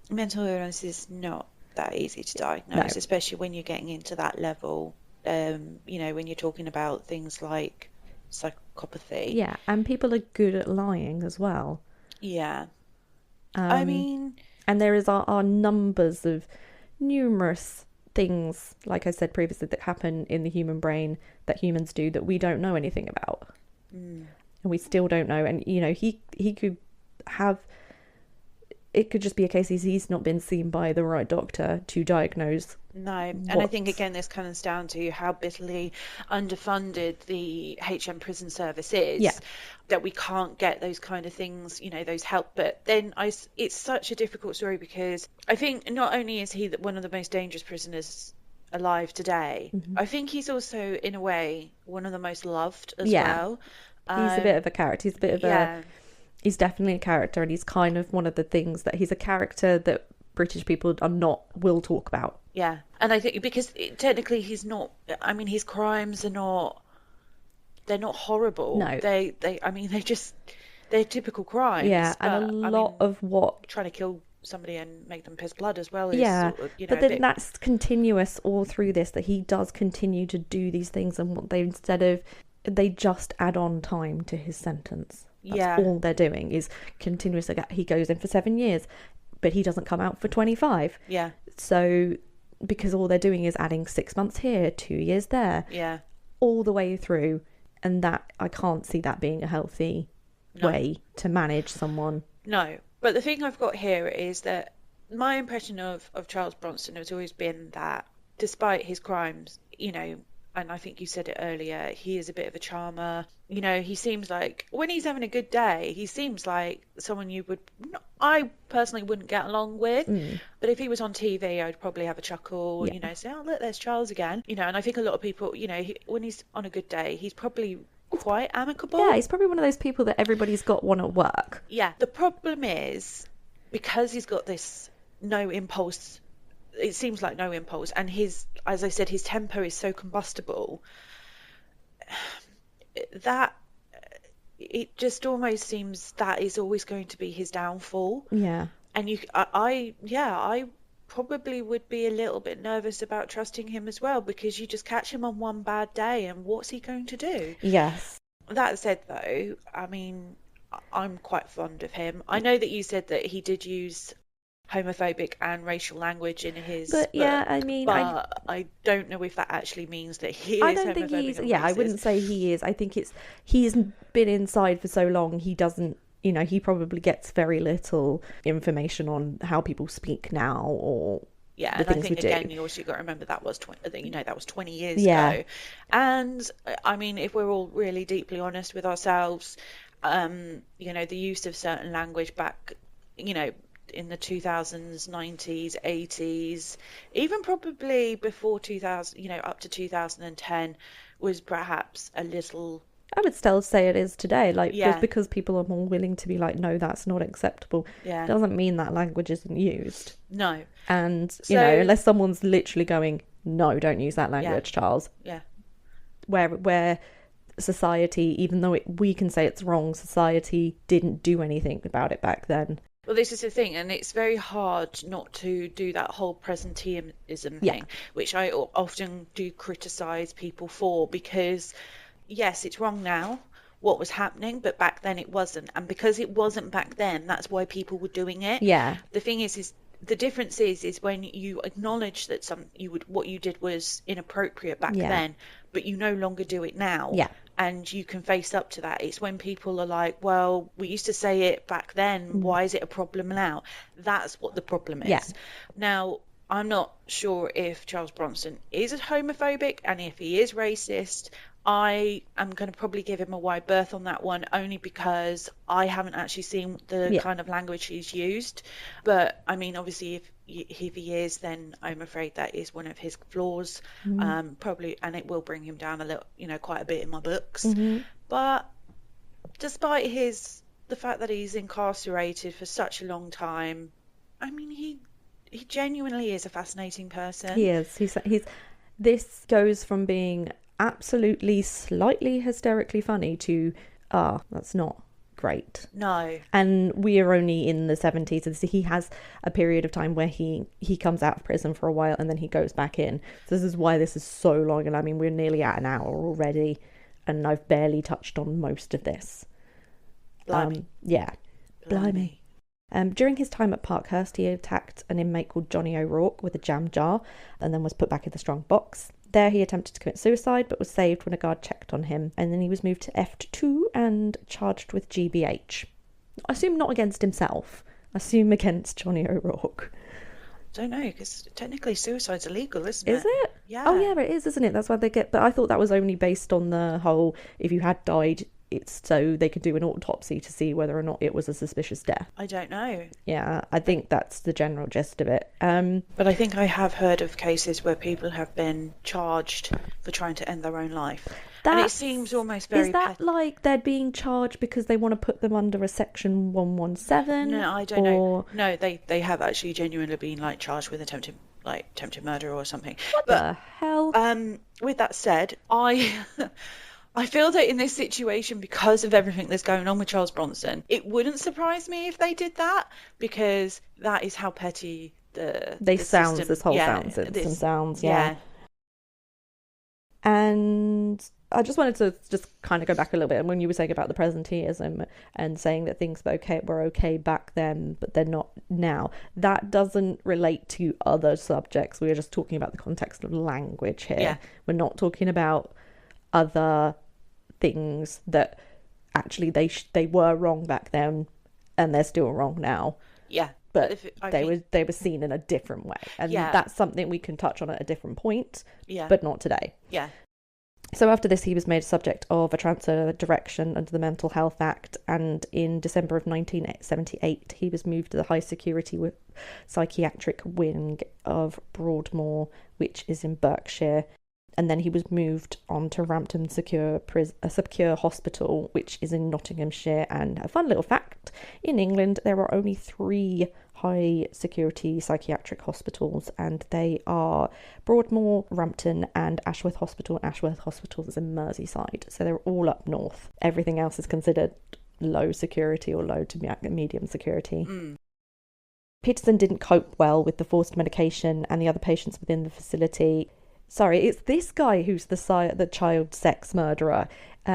mental illness is not that easy to diagnose, especially when you're getting into that level. When you're talking about things like psychopathy. Yeah, and people are good at lying as well. Yeah. And there are numbers of numerous things, like I said previously, that happen in the human brain that humans do that we don't know anything about. And we still don't know. And, he could have... It could just be a case he's not been seen by the right doctor to diagnose. No, and I think, again, this comes down to how bitterly underfunded the HM prison service is, that we can't get those kind of things, those help. But then it's such a difficult story, because I think not only is he one of the most dangerous prisoners alive today, I think he's also, in a way, one of the most loved as well. He's a bit of a character. He's a bit of a... He's definitely a character, and he's kind of one of the things that he's a character that British people will talk about. Yeah, and I think because technically he's not. I mean, his crimes are not. They're not horrible. No, they're typical crimes. Yeah, and a lot of what trying to kill somebody and make them piss blood as well. But then that's continuous all through this. That he does continue to do these things, and what they just add on time to his sentence. That's all they're doing is continuous. He goes in for 7 years, but he doesn't come out for 25. Yeah. So, because all they're doing is adding 6 months here, 2 years there. Yeah. All the way through. And that, I can't see that being a healthy way to manage someone. No. But the thing I've got here is that my impression of Charles Bronson has always been that despite his crimes, and I think you said it earlier, he is a bit of a charmer. He seems like, when he's having a good day, he seems like someone I personally wouldn't get along with. But if he was on TV, I'd probably have a chuckle, say, oh, look, there's Charles again. And I think a lot of people, when he's on a good day, he's probably quite amicable. Yeah, he's probably one of those people that everybody's got one at work. Yeah. The problem is, because he's got this no impulse, it seems like no impulse, and as I said, his temper is so combustible that it just almost seems that is always going to be his downfall. Yeah. And I probably would be a little bit nervous about trusting him as well, because you just catch him on one bad day and what's he going to do? Yes. That said, though, I mean, I'm quite fond of him. I know that you said that he did use homophobic and racial language in his book, I don't know if that actually means that he is homophobic. I don't think he's I wouldn't say he is. I think he's been inside for so long, he doesn't, he probably gets very little information on how people speak now, or and I think again you also got to remember that was 20 years ago. And I mean, if we're all really deeply honest with ourselves, the use of certain language back in the 2000s, 90s, 80s, even probably before 2000, up to 2010, was perhaps a little... I would still say it is today, just because people are more willing to be like, no, that's not acceptable. Yeah. Doesn't mean that language isn't used. No. And, unless someone's literally going, no, don't use that language, Charles. Yeah. Where society, even though we can say it's wrong, society didn't do anything about it back then. Well, this is the thing, and it's very hard not to do that whole presenteeism thing, which I often do criticize people for, because yes, it's wrong now what was happening, but back then it wasn't. And because it wasn't back then, that's why people were doing it. Yeah. The thing is the difference is when you acknowledge that what you did was inappropriate back then, but you no longer do it now. Yeah. And you can face up to that. It's when people are like, well, we used to say it back then. Why is it a problem now? That's what the problem is. Yeah. Now, I'm not sure if Charles Bronson is homophobic, and if he is racist, I am going to probably give him a wide berth on that one, only because I haven't actually seen the kind of language he's used. But I mean, obviously, if he is, then I'm afraid that is one of his flaws, probably, and it will bring him down a little, quite a bit in my books. But despite the fact that he's incarcerated for such a long time, I mean, he genuinely is a fascinating person. He is. He's. This goes from being absolutely slightly hysterically funny to that's not great. No. And we are only in the 70s, and so he has a period of time where he comes out of prison for a while and then he goes back in. So this is why this is so long, and I mean, we're nearly at an hour already and I've barely touched on most of this. Blimey. Blimey. During his time at Parkhurst, he attacked an inmate called Johnny O'Rourke with a jam jar and then was put back in the strong box. There he attempted to commit suicide but was saved when a guard checked on him, and then he was moved to F2 and charged with GBH. I assume not against himself. I assume against Johnny O'Rourke. Don't know, because technically suicide's illegal, isn't it? Is it? Yeah. Oh yeah, it is, isn't it? That's why they get... But I thought that was only based on the whole, if you had died, it's so they could do an autopsy to see whether or not it was a suspicious death. I don't know. Yeah, I think that's the general gist of it. But I think I have heard of cases where people have been charged for trying to end their own life. And it seems almost very... Is that like they're being charged because they want to put them under a section 117? No, I don't know. No, they have actually genuinely been charged with attempted murder or something. What the hell? With that said, I feel that in this situation, because of everything that's going on with Charles Bronson, it wouldn't surprise me if they did that, because that is how petty this whole system sounds. Yeah. And I just wanted to just kind of go back a little bit, and when you were saying about the presenteeism and saying that things were okay back then, but they're not now, that doesn't relate to other subjects. We were just talking about the context of language here. Yeah. We're not talking about other things that actually they were wrong back then and they're still wrong now. Yeah. But they were seen in a different way, and that's something we can touch on at a different point. Yeah. But not today. Yeah. So after this, he was made subject of a transfer direction under the Mental Health Act, and in December of 1978, he was moved to the high security psychiatric wing of Broadmoor, which is in Berkshire. And then he was moved on to Rampton Secure Hospital, which is in Nottinghamshire. And a fun little fact, in England, there are only 3 high security psychiatric hospitals, and they are Broadmoor, Rampton and Ashworth Hospital. Ashworth Hospital is in Merseyside, so they're all up north. Everything else is considered low security or low to medium security. Peterson didn't cope well with the forced medication and the other patients within the facility. Sorry, it's this guy who's the child sex murderer.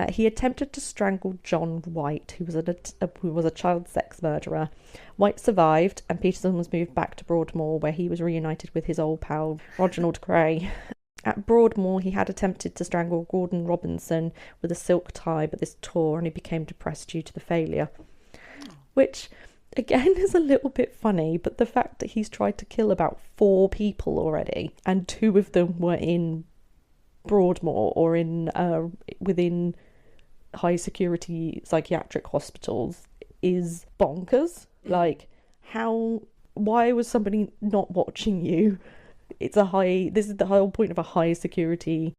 He attempted to strangle John White, who was a child sex murderer. White survived, and Peterson was moved back to Broadmoor, where he was reunited with his old pal Reginald Cray. At Broadmoor, he had attempted to strangle Gordon Robinson with a silk tie, but this tore, and he became depressed due to the failure. Which, again, is a little bit funny, but the fact that he's tried to kill about 4 people already, and 2 of them were in Broadmoor or in within high security psychiatric hospitals, is bonkers. Why was somebody not watching you? This is the whole point of a high security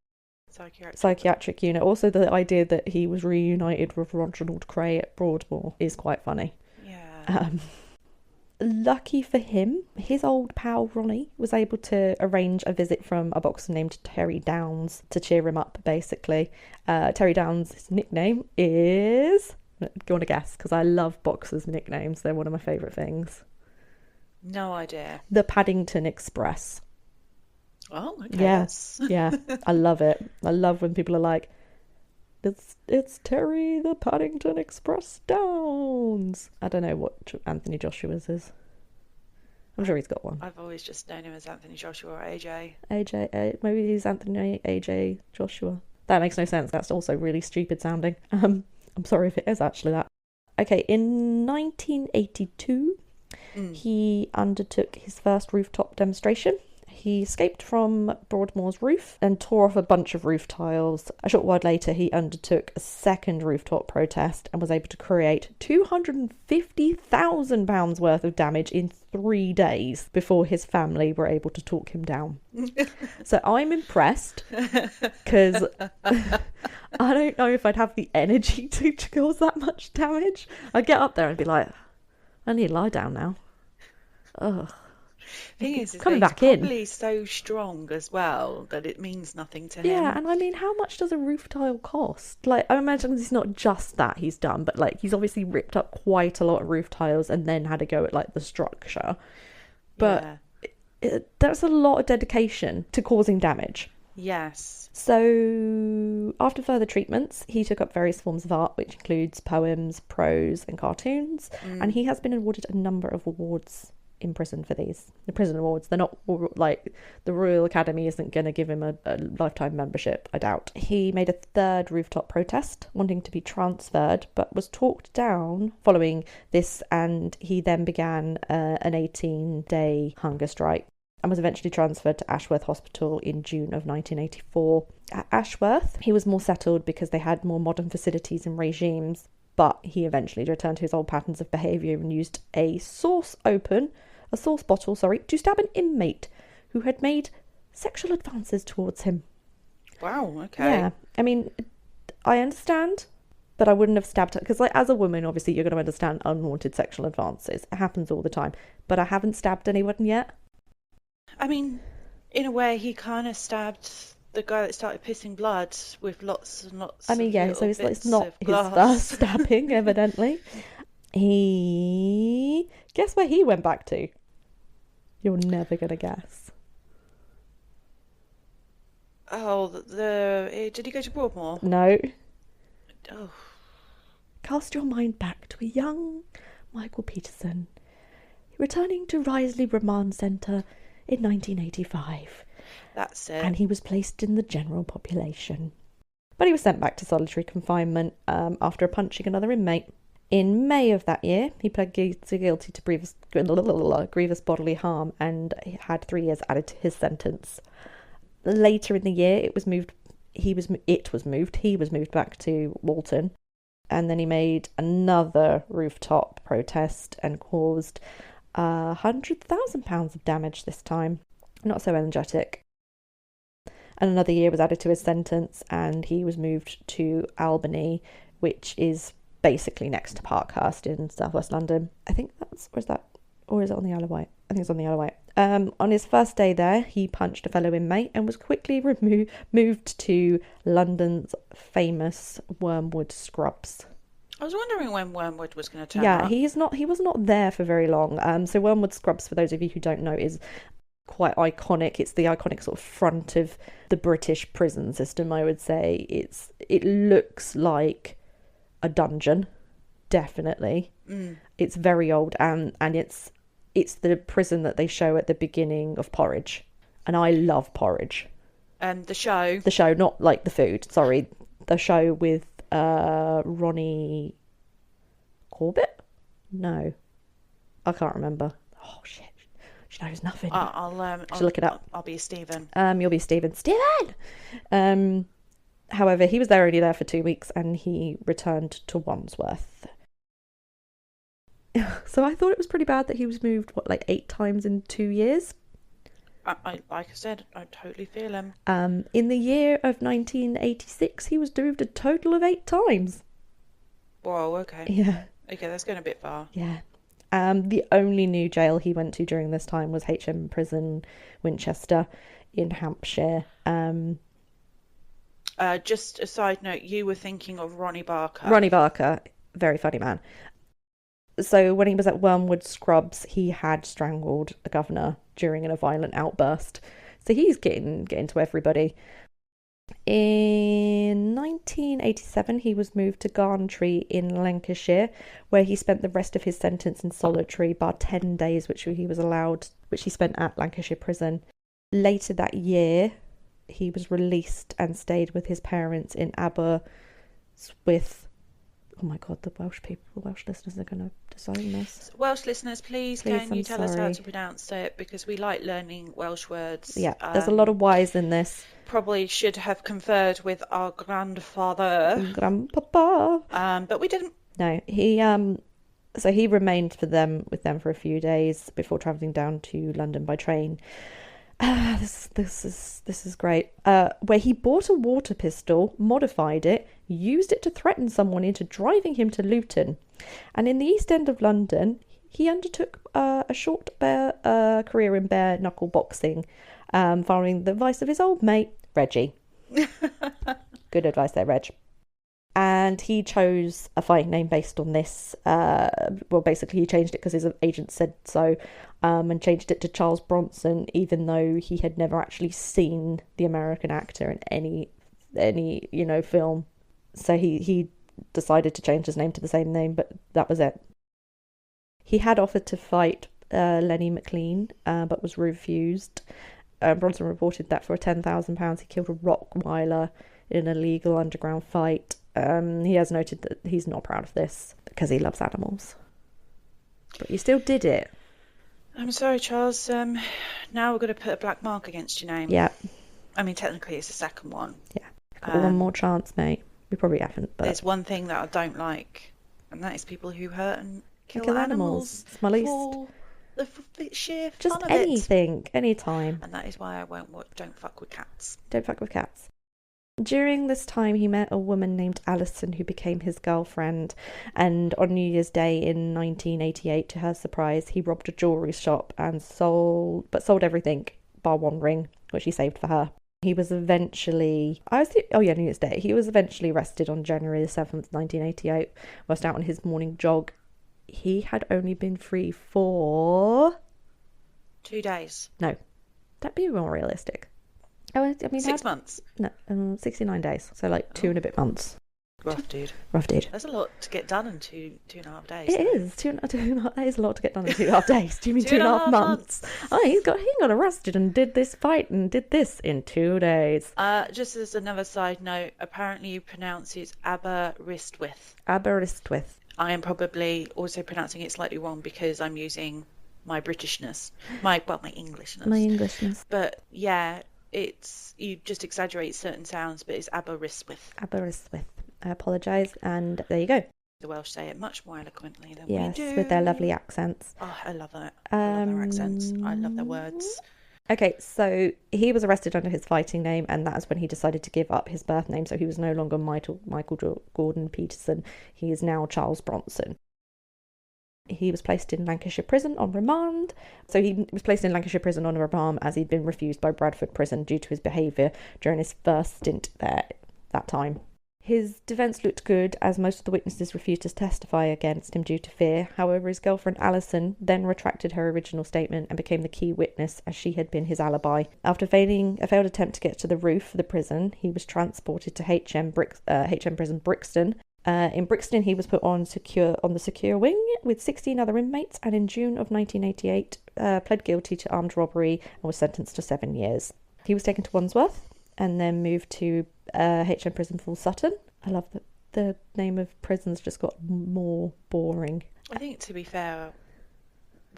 psychiatric unit. Also, the idea that he was reunited with Reginald Cray at Broadmoor is quite funny. lucky for him, his old pal Ronnie was able to arrange a visit from a boxer named Terry Downs to cheer him up, basically. Terry Downs' nickname is... Do you want to guess? Because I love boxers' nicknames. They're one of my favourite things. No idea. The Paddington Express. Oh, okay. Yes, yeah, I love it. I love when people are like, it's Terry the Paddington Express Downs. I don't know what Anthony Joshua's is. I'm sure he's got one. I've always just known him as Anthony Joshua or AJ. Maybe he's Anthony AJ Joshua. That makes no sense. That's also really stupid sounding. I'm sorry if it is actually that. Okay, in 1982, he undertook his first rooftop demonstration. He escaped from Broadmoor's roof and tore off a bunch of roof tiles. A short while later, he undertook a second rooftop protest and was able to create £250,000 worth of damage in 3 days before his family were able to talk him down. So I'm impressed because I don't know if I'd have the energy to cause that much damage. I'd get up there and be like, I need to lie down now. Ugh. Thing is coming he's back probably in. so strong as well that it means nothing to him. Yeah, and I mean, how much does a roof tile cost? Like, I imagine it's not just that he's done, but like he's obviously ripped up quite a lot of roof tiles and then had to go at like the structure. But that's a lot of dedication to causing damage. Yes. So, after further treatments, he took up various forms of art, which includes poems, prose, and cartoons, and he has been awarded a number of awards in prison for these. The prison awards, they're not like the Royal Academy isn't going to give him a lifetime membership, I doubt. He made a third rooftop protest, wanting to be transferred, but was talked down following this, and he then began an 18-day hunger strike and was eventually transferred to Ashworth Hospital in June of 1984. At Ashworth, he was more settled because they had more modern facilities and regimes, but he eventually returned to his old patterns of behaviour and used a sauce bottle, to stab an inmate who had made sexual advances towards him. Wow, okay. Yeah, I mean, I understand, but I wouldn't have stabbed her, because like as a woman, obviously you're going to understand unwanted sexual advances. It happens all the time, but I haven't stabbed anyone yet. I mean, in a way, he kind of stabbed the guy that started pissing blood with lots and lots I mean, of yeah, so little it's bits not of his glass. first stabbing, evidently. Guess where he went back to? You're never going to guess. Oh, did he go to Broadmoor? No. Oh. Cast your mind back to a young Michael Peterson, returning to Risley Remand Centre in 1985. That's it. And he was placed in the general population. But he was sent back to solitary confinement after punching another inmate. In May of that year, he pled guilty to grievous bodily harm and had 3 years added to his sentence. Later in the year, he was moved back to Walton, and then he made another rooftop protest and caused £100,000 of damage this time. Not so energetic. And another year was added to his sentence, and he was moved to Albany, which is basically next to Parkhurst in southwest London. I think or is it on the Isle of Wight? I think it's on the Isle of Wight. On his first day there, he punched a fellow inmate and was quickly moved to London's famous Wormwood Scrubs. I was wondering when Wormwood was going to turn up. Yeah, he was not there for very long. So Wormwood Scrubs, for those of you who don't know, is quite iconic. It's the iconic sort of front of the British prison system, I would say. It looks like a dungeon, definitely. It's very old, and it's the prison that they show at the beginning of Porridge, and I love Porridge. The show, not like the food. Sorry, the show with Ronnie Corbett. No, I can't remember. Oh shit, she knows nothing. I'll look it up. I'll be Stephen. You'll be Stephen. However, he was only there for 2 weeks, and he returned to Wandsworth. So I thought it was pretty bad that he was moved, 8 times in 2 years? Like I said, I totally feel him. In the year of 1986, he was moved a total of 8 times. Whoa, okay. Yeah. Okay, that's going a bit far. Yeah. The only new jail he went to during this time was HM Prison Winchester in Hampshire. Just a side note, you were thinking of Ronnie Barker. Ronnie Barker, very funny man. So when he was at Wormwood Scrubs, he had strangled the governor during a violent outburst. So he's getting to everybody. In 1987, he was moved to Garntree in Lancashire, where he spent the rest of his sentence in solitary, bar 10 days, which he spent at Lancashire Prison. Later that year, he was released and stayed with his parents in Aberystwyth. Oh my God, the Welsh listeners are going to disown this. Welsh listeners, please can you tell us how to pronounce it, because we like learning Welsh words. Yeah, there's a lot of Y's in this. Probably should have conferred with our grandfather. Grandpapa. But we didn't. No, so he remained with them for a few days before travelling down to London by train. This is great. Where he bought a water pistol, modified it, used it to threaten someone into driving him to Luton, and in the East End of London, he undertook a short career in bare knuckle boxing, following the advice of his old mate Reggie. Good advice there, Reg. And he chose a fighting name based on this. Basically, he changed it because his agent said so, and changed it to Charles Bronson, even though he had never actually seen the American actor in any film. So he decided to change his name to the same name, but that was it. He had offered to fight Lenny McLean, but was refused. Bronson reported that for £10,000 he killed a Rottweiler in a legal underground fight. He has noted that he's not proud of this because he loves animals. But he still did it. I'm sorry, Charles. Now we're going to put a black mark against your name. Yeah. I mean, technically it's the second one. Yeah. Got one more chance, mate. We probably haven't, but... There's one thing that I don't like, and that is people who hurt and kill animals. It's my least... for the sheer fun just of anything, anytime. And that is why I don't fuck with cats. Don't fuck with cats. During this time, he met a woman named Alison who became his girlfriend, and on New Year's Day in 1988, to her surprise, he robbed a jewellery shop and sold everything bar one ring, which he saved for her. He was eventually... New Year's Day. He was eventually arrested on January 7th, 1988, whilst out on his morning jog. He had only been free for... 2 days. No, that'd be more realistic. I mean, 6 months. No, 69 days. So like 2 and a bit months. Rough, dude. That's a lot to get done in two and a half days. It is. That is a lot to get done in 2.5 days. Do you mean 2.5 months? Oh, he got arrested and did this fight and did this in 2 days. Just as another side note, apparently you pronounce it Aberystwyth. Aberystwyth. I am probably also pronouncing it slightly wrong because I'm using my Britishness, my Englishness. My Englishness. But yeah, you just exaggerate certain sounds, but it's Aberystwyth. Aberystwyth. I apologise, and there you go. The Welsh say it much more eloquently than we do. Yes, with their lovely accents. Oh, I love it. I love their accents. I love their words. Okay, so he was arrested under his fighting name, and that is when he decided to give up his birth name. So he was no longer Michael Gordon Peterson. He is now Charles Bronson. He was placed in Lancashire Prison on remand. So he was placed in Lancashire Prison on remand as he'd been refused by Bradford Prison due to his behaviour during his first stint there that time. His defence looked good, as most of the witnesses refused to testify against him due to fear. However, his girlfriend Alison then retracted her original statement and became the key witness, as she had been his alibi. After failing a failed attempt to get to the roof of the prison, he was transported to HM Prison Brixton. In Brixton, he was put on the secure wing with 16 other inmates, and in June of 1988, pled guilty to armed robbery and was sentenced to 7 years. He was taken to Wandsworth and then moved to HM Prison Full Sutton. I love that the name of prison's just got more boring. I think, to be fair,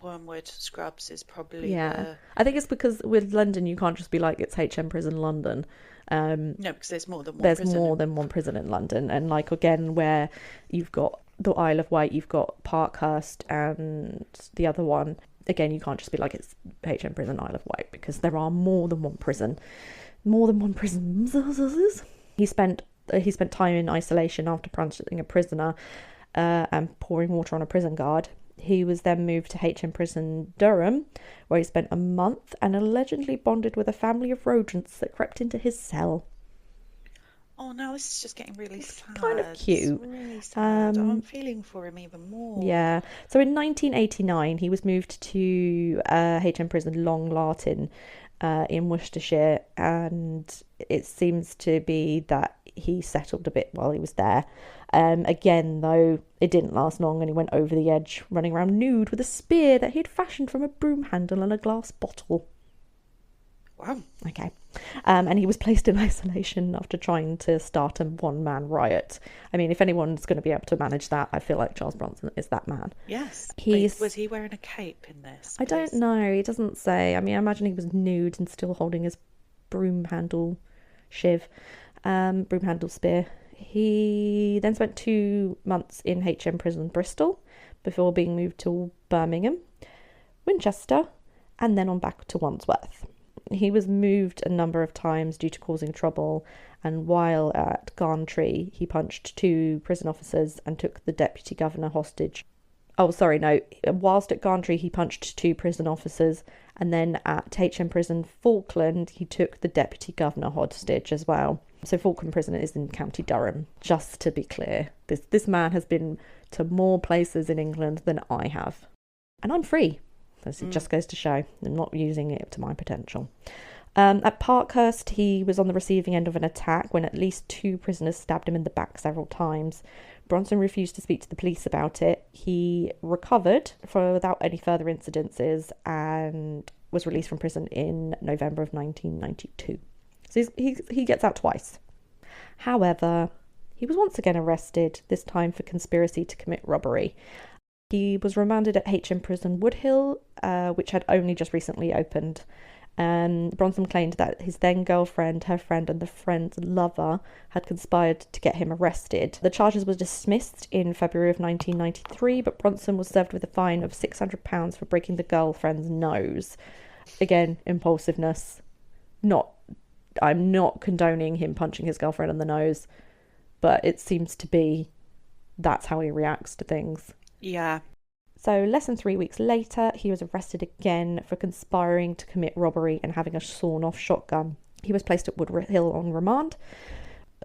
Wormwood Scrubs is probably I think it's because with London you can't just be like it's HM Prison London. No, because there's more than one prison in London, and like again where you've got the Isle of Wight, you've got Parkhurst and the other one. Again, you can't just be like it's HM Prison Isle of Wight, because there are more than one prison. He spent time in isolation after punching a prisoner and pouring water on a prison guard. He was then moved to HM Prison Durham, where he spent a month and allegedly bonded with a family of rodents that crept into his cell. Oh, now this is just getting really sad. Kind of cute. It's really sad. I'm feeling for him even more. Yeah. So in 1989, he was moved to HM Prison Long Lartin in Worcestershire, and it seems to be that he settled a bit while he was there. Again, though, it didn't last long, and he went over the edge, running around nude with a spear that he had fashioned from a broom handle and a glass bottle. Wow. Okay. And he was placed in isolation after trying to start a one-man riot. I mean, if anyone's going to be able to manage that, I feel like Charles Bronson is that man. Yes. Was he wearing a cape in this? I don't know. He doesn't say. I mean, I imagine he was nude and still holding his broom handle broom handle spear. He then spent 2 months in HM Prison Bristol before being moved to Birmingham, Winchester, and then on back to Wandsworth. He was moved a number of times due to causing trouble, and while at Garntree, he punched 2 prison officers and took the deputy governor hostage. Oh, sorry, no. Whilst at Garntree, he punched 2 prison officers, and then at HM Prison Falkland, he took the deputy governor hostage as well. So Falkland Prison is in County Durham, just to be clear. This man has been to more places in England than I have. And I'm free. It just goes to show I'm not using it to my potential. At Parkhurst, he was on the receiving end of an attack when at least 2 prisoners stabbed him in the back several times. Bronson refused to speak to the police about it. He recovered without any further incidences and was released from prison in November of 1992. So he gets out twice. However, he was once again arrested, this time for conspiracy to commit robbery. He was remanded at HM Prison Woodhill, which had only just recently opened. Bronson claimed that his then girlfriend, her friend, and the friend's lover had conspired to get him arrested. The charges were dismissed in February of 1993, but Bronson was served with a fine of £600 for breaking the girlfriend's nose. Again, impulsiveness. I'm not condoning him punching his girlfriend in the nose, but it seems to be that's how he reacts to things. Yeah. So less than 3 weeks later, he was arrested again for conspiring to commit robbery and having a sawn-off shotgun. He was placed at Woodhill on remand,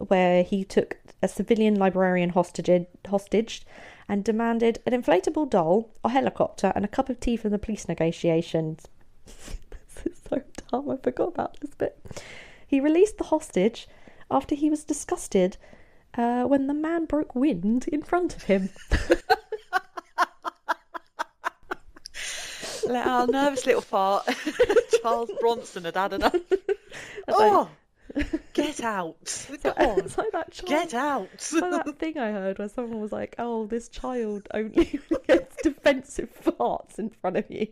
where he took a civilian librarian hostage and demanded an inflatable doll, a helicopter, and a cup of tea from the police negotiations. This is so dumb, I forgot about this bit. He released the hostage after he was disgusted when the man broke wind in front of him. Our nervous little fart. Charles Bronson had had enough. Oh, get out. It's like that child. Get out. It's like that thing I heard where someone was like, oh, this child only gets defensive farts in front of you.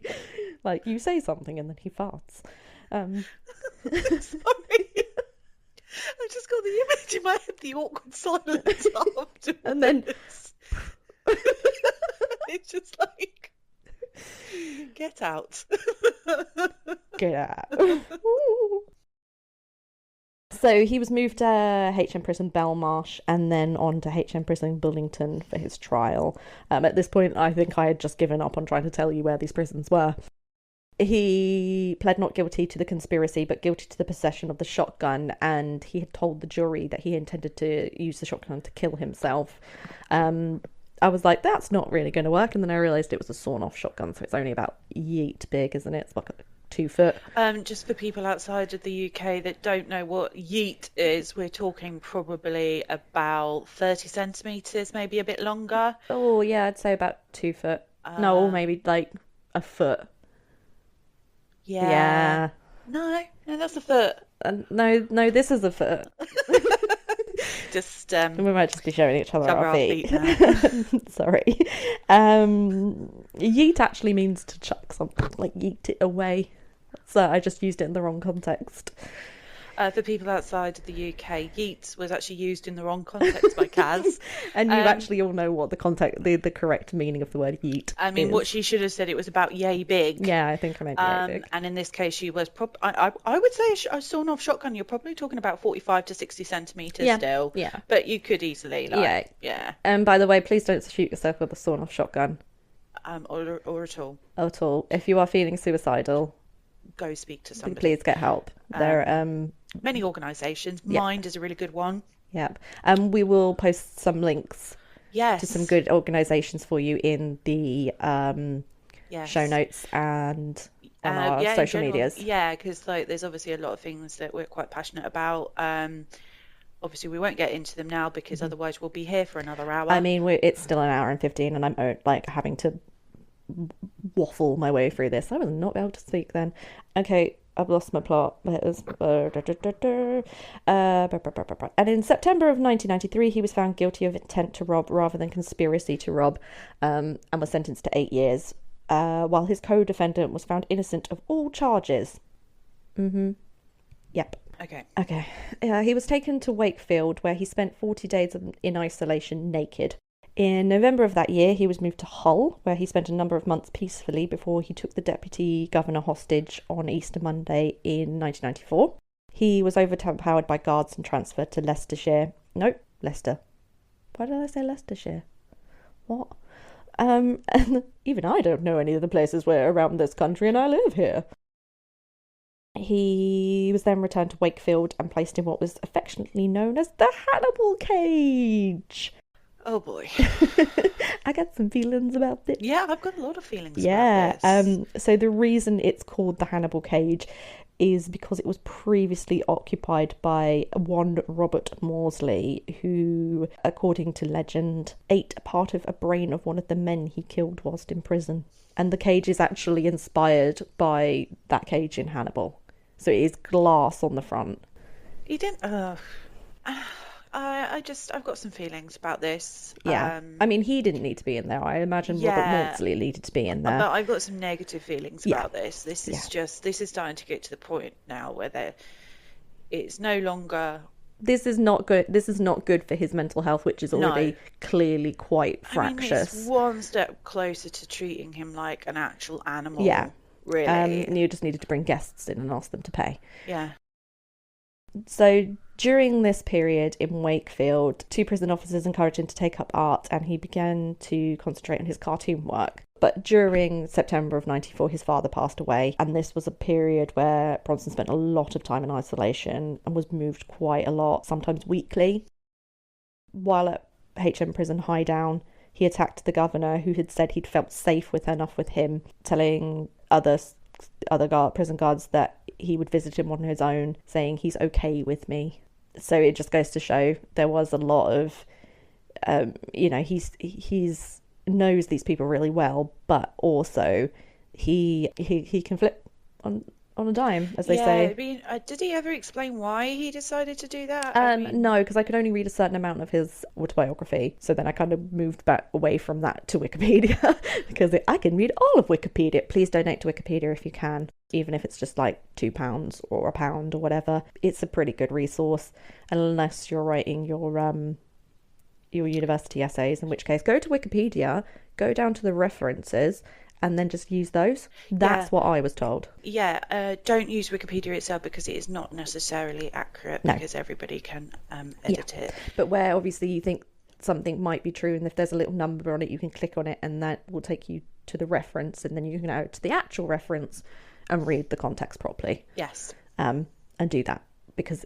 Like, you say something and then he farts. Sorry. I just got the image in my head, the awkward silence after. And then it's just like, get out. Get out. So he was moved to HM Prison Belmarsh and then on to HM Prison Bullington for his trial. At this point, I think I had just given up on trying to tell you where these prisons were. He pled not guilty to the conspiracy, but guilty to the possession of the shotgun, and he had told the jury that he intended to use the shotgun to kill himself. I was like, that's not really going to work, and then I realised it was a sawn-off shotgun, so it's only about yeet big, isn't it? It's like 2 foot. Just for people outside of the UK that don't know what yeet is, we're talking probably about 30 centimetres, maybe a bit longer. Oh, yeah, I'd say about 2 foot. No, maybe like a foot. Yeah. No, that's a foot. No, this is a foot. Just we might just be showing each other our feet. Sorry. Yeet actually means to chuck something, like yeet it away. So I just used it in the wrong context. For people outside of the UK, yeet was actually used in the wrong context by Kaz. And you actually all know what the correct meaning of the word yeet I mean, is. what she should have said, it was about yay big. Yeah, I think I meant yay big. And in this case, she was I would say a sawn-off shotgun, you're probably talking about 45 to 60 centimetres still. Yeah. But you could easily, Yeah. And by the way, please don't shoot yourself with a sawn-off shotgun. or at all. At all. If you are feeling suicidal, Go speak to somebody. please get help. There many organisations. Yeah. Mind is a really good one. Yep. We will post some links Yes. to some good organisations for you in the Yes. show notes and on our in social general, medias. Yeah, because like there's obviously a lot of things that we're quite passionate about. Obviously we won't get into them now because otherwise we'll be here for another hour. I mean, it's still an hour and 15, and I'm like having to waffle my way through this. I will not be able to speak then. Okay, I've lost my plot. And in September of 1993, he was found guilty of intent to rob rather than conspiracy to rob, and was sentenced to 8 years, while his co-defendant was found innocent of all charges. Yep. Okay. He was taken to Wakefield, where he spent 40 days in isolation naked. In November of that year, he was moved to Hull, where he spent a number of months peacefully before he took the deputy governor hostage on Easter Monday in 1994. He was overpowered by guards and transferred to Leicestershire. Nope, Leicester. Why did I say Leicestershire? What? And even I don't know any of the places where around this country, and I live here. He was then returned to Wakefield and placed in what was affectionately known as the Hannibal cage. Oh boy. I got some feelings about this. Yeah, I've got a lot of feelings about this. So the reason it's called the Hannibal cage is because it was previously occupied by one Robert Maudsley, who, according to legend, ate a part of a brain of one of the men he killed whilst in prison. And the cage is actually inspired by that cage in Hannibal. So it is glass on the front. You didn't... I've got some feelings about this. Yeah. I mean, he didn't need to be in there. I imagine Robert Maudsley needed to be in there. But I've got some negative feelings about this. This is starting to get to the point now where it's no longer... This is not good. This is not good for his mental health, which is already clearly quite fractious. I mean, it's one step closer to treating him like an actual animal. Yeah. Really. You just needed to bring guests in and ask them to pay. Yeah. So during this period in Wakefield, 2 prison officers encouraged him to take up art, and he began to concentrate on his cartoon work. But during September of 94, his father passed away, and this was a period where Bronson spent a lot of time in isolation and was moved quite a lot, sometimes weekly. While at HM Prison Highdown, he attacked the governor, who had said he'd felt safe enough with him, telling other prison guards that he would visit him on his own, saying he's okay with me. So it just goes to show there was a lot of, he's knows these people really well, but also he can flip on a dime, as they say. I mean, did he ever explain why he decided to do that? No, because I could only read a certain amount of his autobiography, so then I kind of moved back away from that to Wikipedia because I can read all of Wikipedia. Please donate to Wikipedia if you can, even if it's just like £2 or £1 or whatever. It's a pretty good resource, unless you're writing your university essays, in which case go to Wikipedia, go down to the references, and then just use those. That's what I was told. Yeah, don't use Wikipedia itself because it is not necessarily accurate, because everybody can edit it. But where obviously you think something might be true, and if there's a little number on it, you can click on it and that will take you to the reference, and then you can go to the actual reference and read the context properly. Yes. And do that, because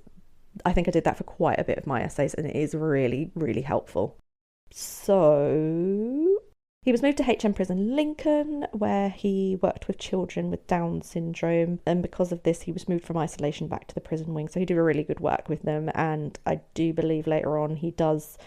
I think I did that for quite a bit of my essays, and it is really, really helpful. So he was moved to HM Prison Lincoln, where he worked with children with Down syndrome, and because of this he was moved from isolation back to the prison wing. So he did a really good work with them, and I do believe later on he does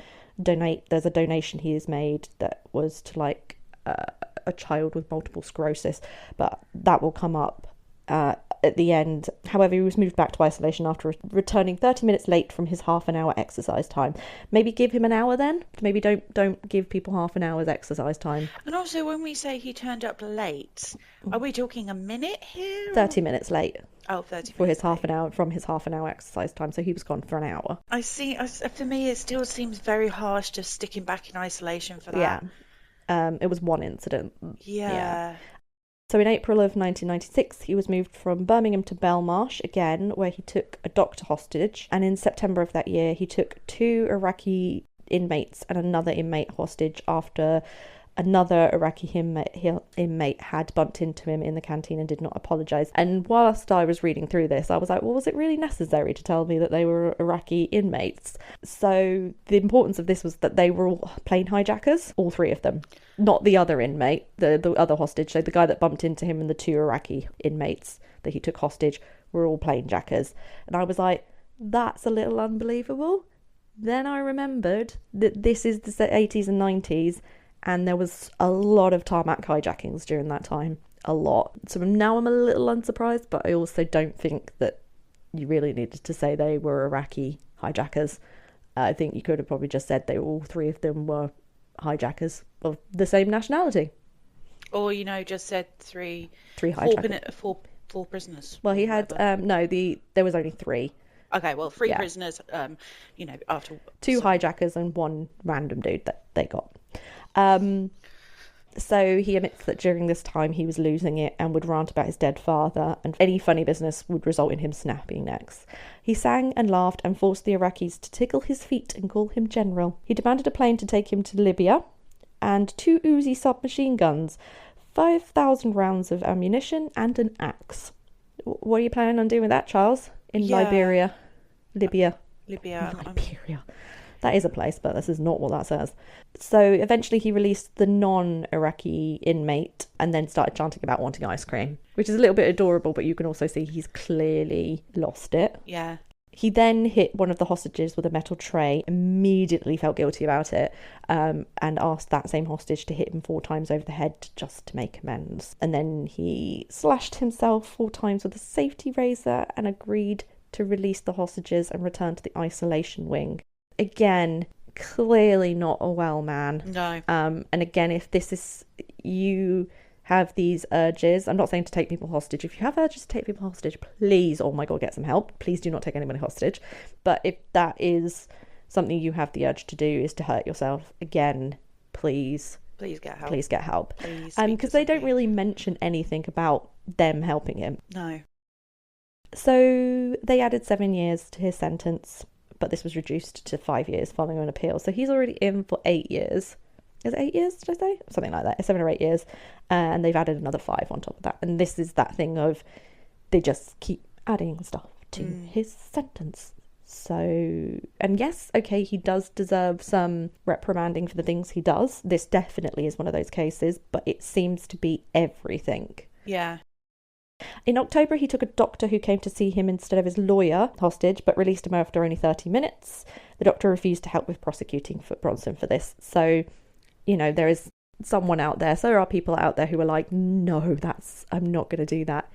donate. There's a donation he has made that was to like a child with multiple sclerosis, but that will come up at the end. However, he was moved back to isolation after returning 30 minutes late from his half an hour exercise time. Maybe give him an hour then. Maybe don't give people half an hour's exercise time. And also, when we say he turned up late, are we talking a minute here? 30 minutes late. Oh, 30 for his minutes half an hour, from his half an hour exercise time. So he was gone for an hour. I see. For me, it still seems very harsh just sticking back in isolation for that. Yeah. It was one incident. Yeah. So in April of 1996, he was moved from Birmingham to Belmarsh again, where he took a doctor hostage. And in September of that year, he took 2 Iraqi inmates and another inmate hostage after another Iraqi inmate had bumped into him in the canteen and did not apologise. And whilst I was reading through this, I was like, well, was it really necessary to tell me that they were Iraqi inmates? So the importance of this was that they were all plane hijackers, all three of them. Not the other inmate, the other hostage. So the guy that bumped into him and the two Iraqi inmates that he took hostage were all plane jackers. And I was like, that's a little unbelievable. Then I remembered that this is the 80s and 90s, and there was a lot of tarmac hijackings during that time. A lot. So now I'm a little unsurprised, but I also don't think that you really needed to say they were Iraqi hijackers. I think you could have probably just said all three of them were hijackers of the same nationality. Or, just said three hijackers. Four prisoners. Well, he had, there was only three. Okay, well, three prisoners, after... Two hijackers and one random dude that they got. So he admits that during this time he was losing it and would rant about his dead father, and any funny business would result in him snapping necks. He sang and laughed and forced the Iraqis to tickle his feet and call him general. He demanded a plane to take him to Libya, and 2 Uzi submachine guns, 5,000 rounds of ammunition, and an axe. What are you planning on doing with that, Charles? In Libya. Liberia. That is a place, but this is not what that says. So eventually he released the non-Iraqi inmate and then started chanting about wanting ice cream, which is a little bit adorable, but you can also see he's clearly lost it. Yeah. He then hit one of the hostages with a metal tray, immediately felt guilty about it, and asked that same hostage to hit him 4 times over the head just to make amends. And then he slashed himself 4 times with a safety razor and agreed to release the hostages and return to the isolation wing. Again, clearly not a well man. No. And again, if this is, you have these urges, I'm not saying to take people hostage. If you have urges to take people hostage, please, oh my God, get some help. Please do not take anybody hostage. But if that is something you have the urge to do, is to hurt yourself, again, please get help. Please get help. Because they don't really mention anything about them helping him. No. So they added 7 years to his sentence, but this was reduced to 5 years following an appeal. So he's already in for 8 years. Is it 8 years, did I say? Something like that. 7 or 8 years. And they've added another 5 on top of that. And this is that thing of they just keep adding stuff to his sentence. So, and yes, okay, he does deserve some reprimanding for the things he does. This definitely is one of those cases, but it seems to be everything. Yeah. In October, he took a doctor who came to see him instead of his lawyer hostage, but released him after only 30 minutes. The doctor refused to help with prosecuting Bronson for this. So, there is someone out there. So there are people out there who are like, no, I'm not going to do that.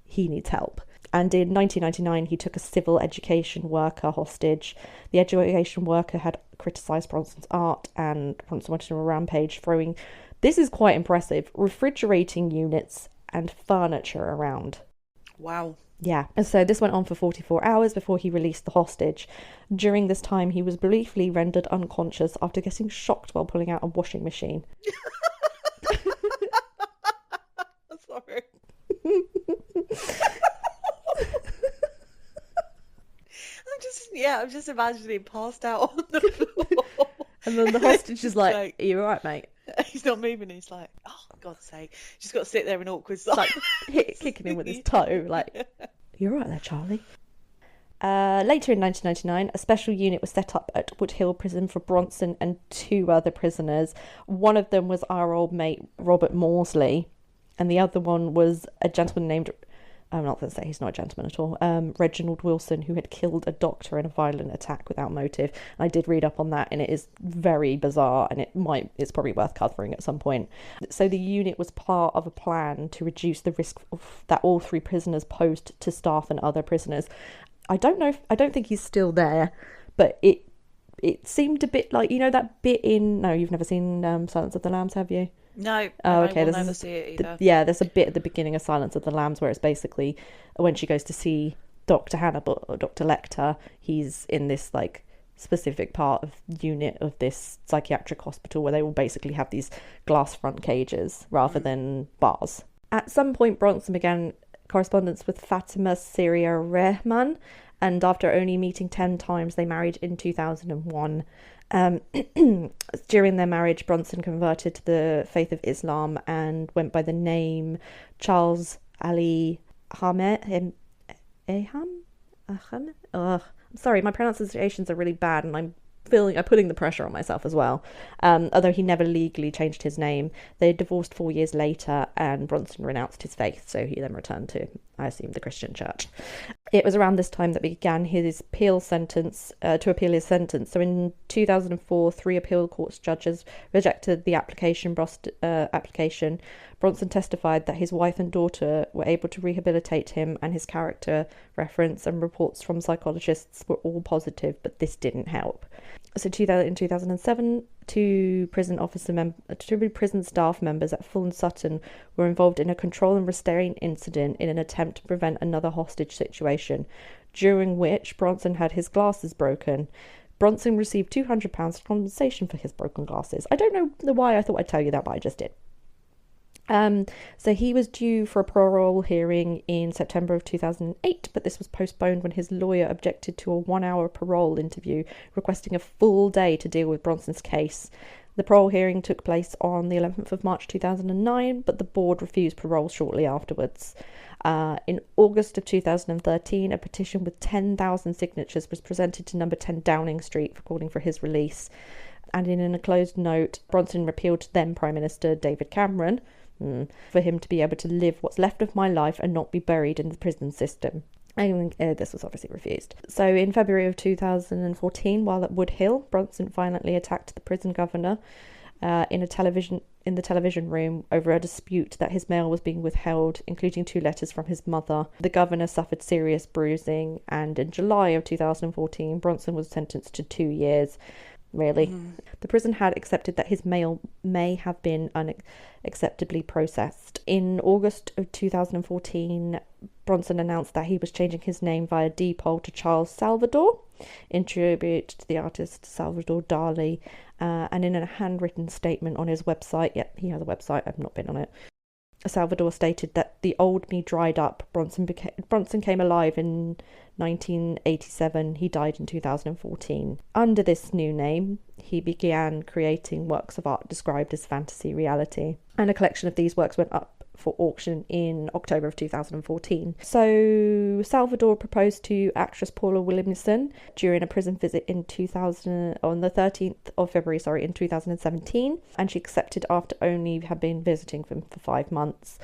He needs help. And in 1999, he took a civil education worker hostage. The education worker had criticised Bronson's art, and Bronson went on a rampage, throwing, this is quite impressive, refrigerating units and furniture around. Wow. Yeah. And so this went on for 44 hours before he released the hostage. During this time, he was briefly rendered unconscious after getting shocked while pulling out a washing machine. Sorry. I'm just imagining passed out on the floor. And then the hostage is like, are you alright, mate? He's not moving. He's like, oh, God's sake. Just got to sit there in awkward silence. Like, kicking him with his toe. Like, you're right there, Charlie. Later in 1999, a special unit was set up at Wood Hill Prison for Bronson and 2 other prisoners. One of them was our old mate, Robert Morsley, and the other one was a gentleman named, I'm not going to say he's not a gentleman at all, Reginald Wilson, who had killed a doctor in a violent attack without motive. And I did read up on that, and it is very bizarre, and it's probably worth covering at some point. So the unit was part of a plan to reduce the risk that all 3 prisoners posed to staff and other prisoners. I don't think he's still there, but it seemed a bit like, that bit in, no, you've never seen Silence of the Lambs, have you? No, oh, okay. I will never see it either. There's a bit at the beginning of Silence of the Lambs where it's basically when she goes to see Dr. Hannibal or Dr. Lecter, he's in this like specific part of unit of this psychiatric hospital where they will basically have these glass front cages rather than bars. At some point, Bronson began correspondence with Fatima Syria Rehman, and after only meeting 10 times, they married in 2001. During their marriage, Bronson converted to the faith of Islam and went by the name Charles Ali Ahmed. I'm sorry, my pronunciations are really bad, and I'm putting the pressure on myself as well. Although he never legally changed his name. They divorced 4 years later, and Bronson renounced his faith, so he then returned to, I assume, the Christian church. It was around this time that began his appeal sentence, to appeal his sentence. So in 2004, 3 appeal courts judges rejected the application. Bronson testified that his wife and daughter were able to rehabilitate him, and his character reference and reports from psychologists were all positive, but this didn't help. So in 2007, two prison staff members at Full and Sutton were involved in a control and restraint incident in an attempt to prevent another hostage situation, during which Bronson had his glasses broken. Bronson received £200 compensation for his broken glasses. I don't know why I thought I'd tell you that, but I just did. So he was due for a parole hearing in September of 2008, but this was postponed when his lawyer objected to a 1-hour parole interview, requesting a full day to deal with Bronson's case. The parole hearing took place on the 11th of March 2009, but the board refused parole shortly afterwards. In August of 2013, a petition with 10,000 signatures was presented to number 10 Downing Street for calling for his release. And in an enclosed note, Bronson appealed to then Prime Minister David Cameron for him to be able to live what's left of my life and not be buried in the prison system. And this was obviously refused. So in February of 2014, while at Wood Hill, Bronson violently attacked the prison governor in the television room over a dispute that his mail was being withheld, including 2 letters from his mother. The governor suffered serious bruising, and in July of 2014, Bronson was sentenced to 2 years. Really. The prison had accepted that his mail may have been unacceptably processed. In August of 2014, Bronson announced that he was changing his name via deed-poll to Charles Salvador, in tribute to the artist Salvador Dali, and in a handwritten statement on his website, he has a website, I've not been on it, Salvador stated that the old me dried up. Bronson came alive in 1987. He died in 2014. Under this new name, he began creating works of art described as fantasy reality, and a collection of these works went up for auction in October of 2014. So Salvador proposed to actress Paula Williamson during a prison visit on the 13th of February, in 2017, and she accepted after only had been visiting him for 5 months.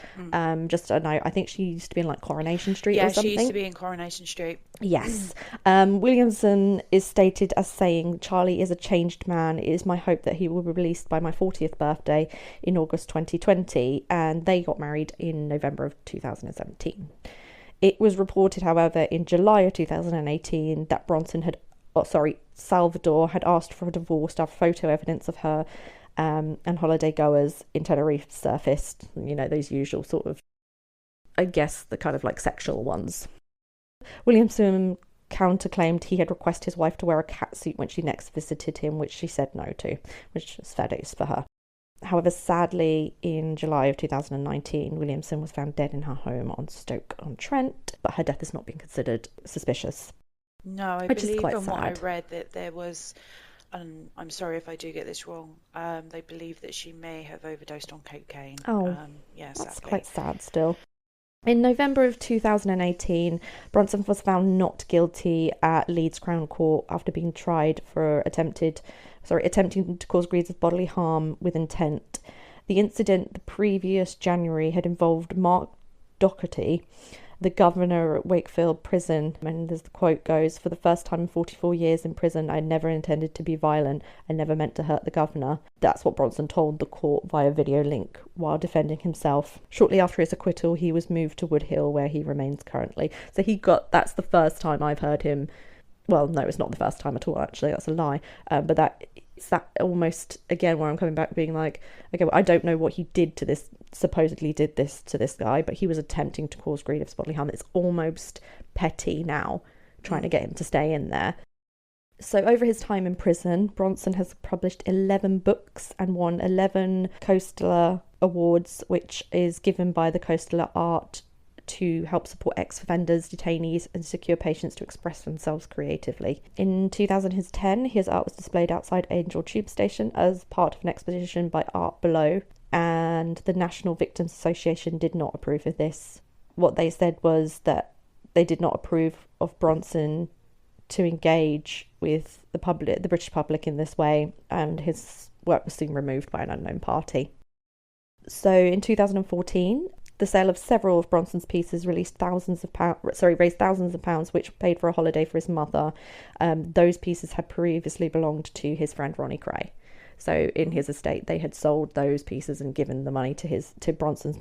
Just a note, I think she used to be in like Coronation Street or something. Yeah, she used to be in Coronation Street. Yes. Williamson is stated as saying, "Charlie is a changed man. It is my hope that he will be released by my 40th birthday in August 2020, and they got married in November of 2017. It was reported, however, in July of 2018 that Salvador had asked for a divorce after photo evidence of her and holiday goers in Tenerife surfaced. You know, those usual sort of, I guess, the kind of like sexual ones. Williamson counterclaimed he had requested his wife to wear a catsuit when she next visited him, which she said no to, which was fair dues for her. However, sadly, in July of 2019, Williamson was found dead in her home on Stoke-on-Trent, but her death has not been considered suspicious. No, I believe from what I read that there was, and I'm sorry if I do get this wrong, they believe that she may have overdosed on cocaine. Oh, yeah, that's quite sad still. In November of 2018, Bronson was found not guilty at Leeds Crown Court after being tried for attempting to cause grievous bodily harm with intent. The incident the previous January had involved Mark Doherty, the governor at Wakefield Prison, and as the quote goes, "For the first time in 44 years in prison, I never intended to be violent. I never meant to hurt the governor." That's what Bronson told the court via video link while defending himself. Shortly after his acquittal, he was moved to Wood Hill, where he remains currently. So that's the first time I've heard him. Well, no, it's not the first time at all, actually, that's a lie. But it's that almost, again, where I'm coming back being like, okay, well, I don't know what he did to this, supposedly did this to this guy, but he was attempting to cause grievous bodily harm. It's almost petty now, trying to get him to stay in there. So over his time in prison, Bronson has published 11 books and won 11 Costello Awards, which is given by the Costello Art to help support ex-offenders, detainees, and secure patients to express themselves creatively. In 2010, his art was displayed outside Angel Tube Station as part of an exposition by Art Below, and the National Victims Association did not approve of this. What they said was that they did not approve of Bronson to engage with the British public in this way, and his work was soon removed by an unknown party. So in 2014, the sale of several of Bronson's pieces raised thousands of pounds, which paid for a holiday for his mother. Those pieces had previously belonged to his friend Ronnie Cray. So in his estate, they had sold those pieces and given the money to Bronson's,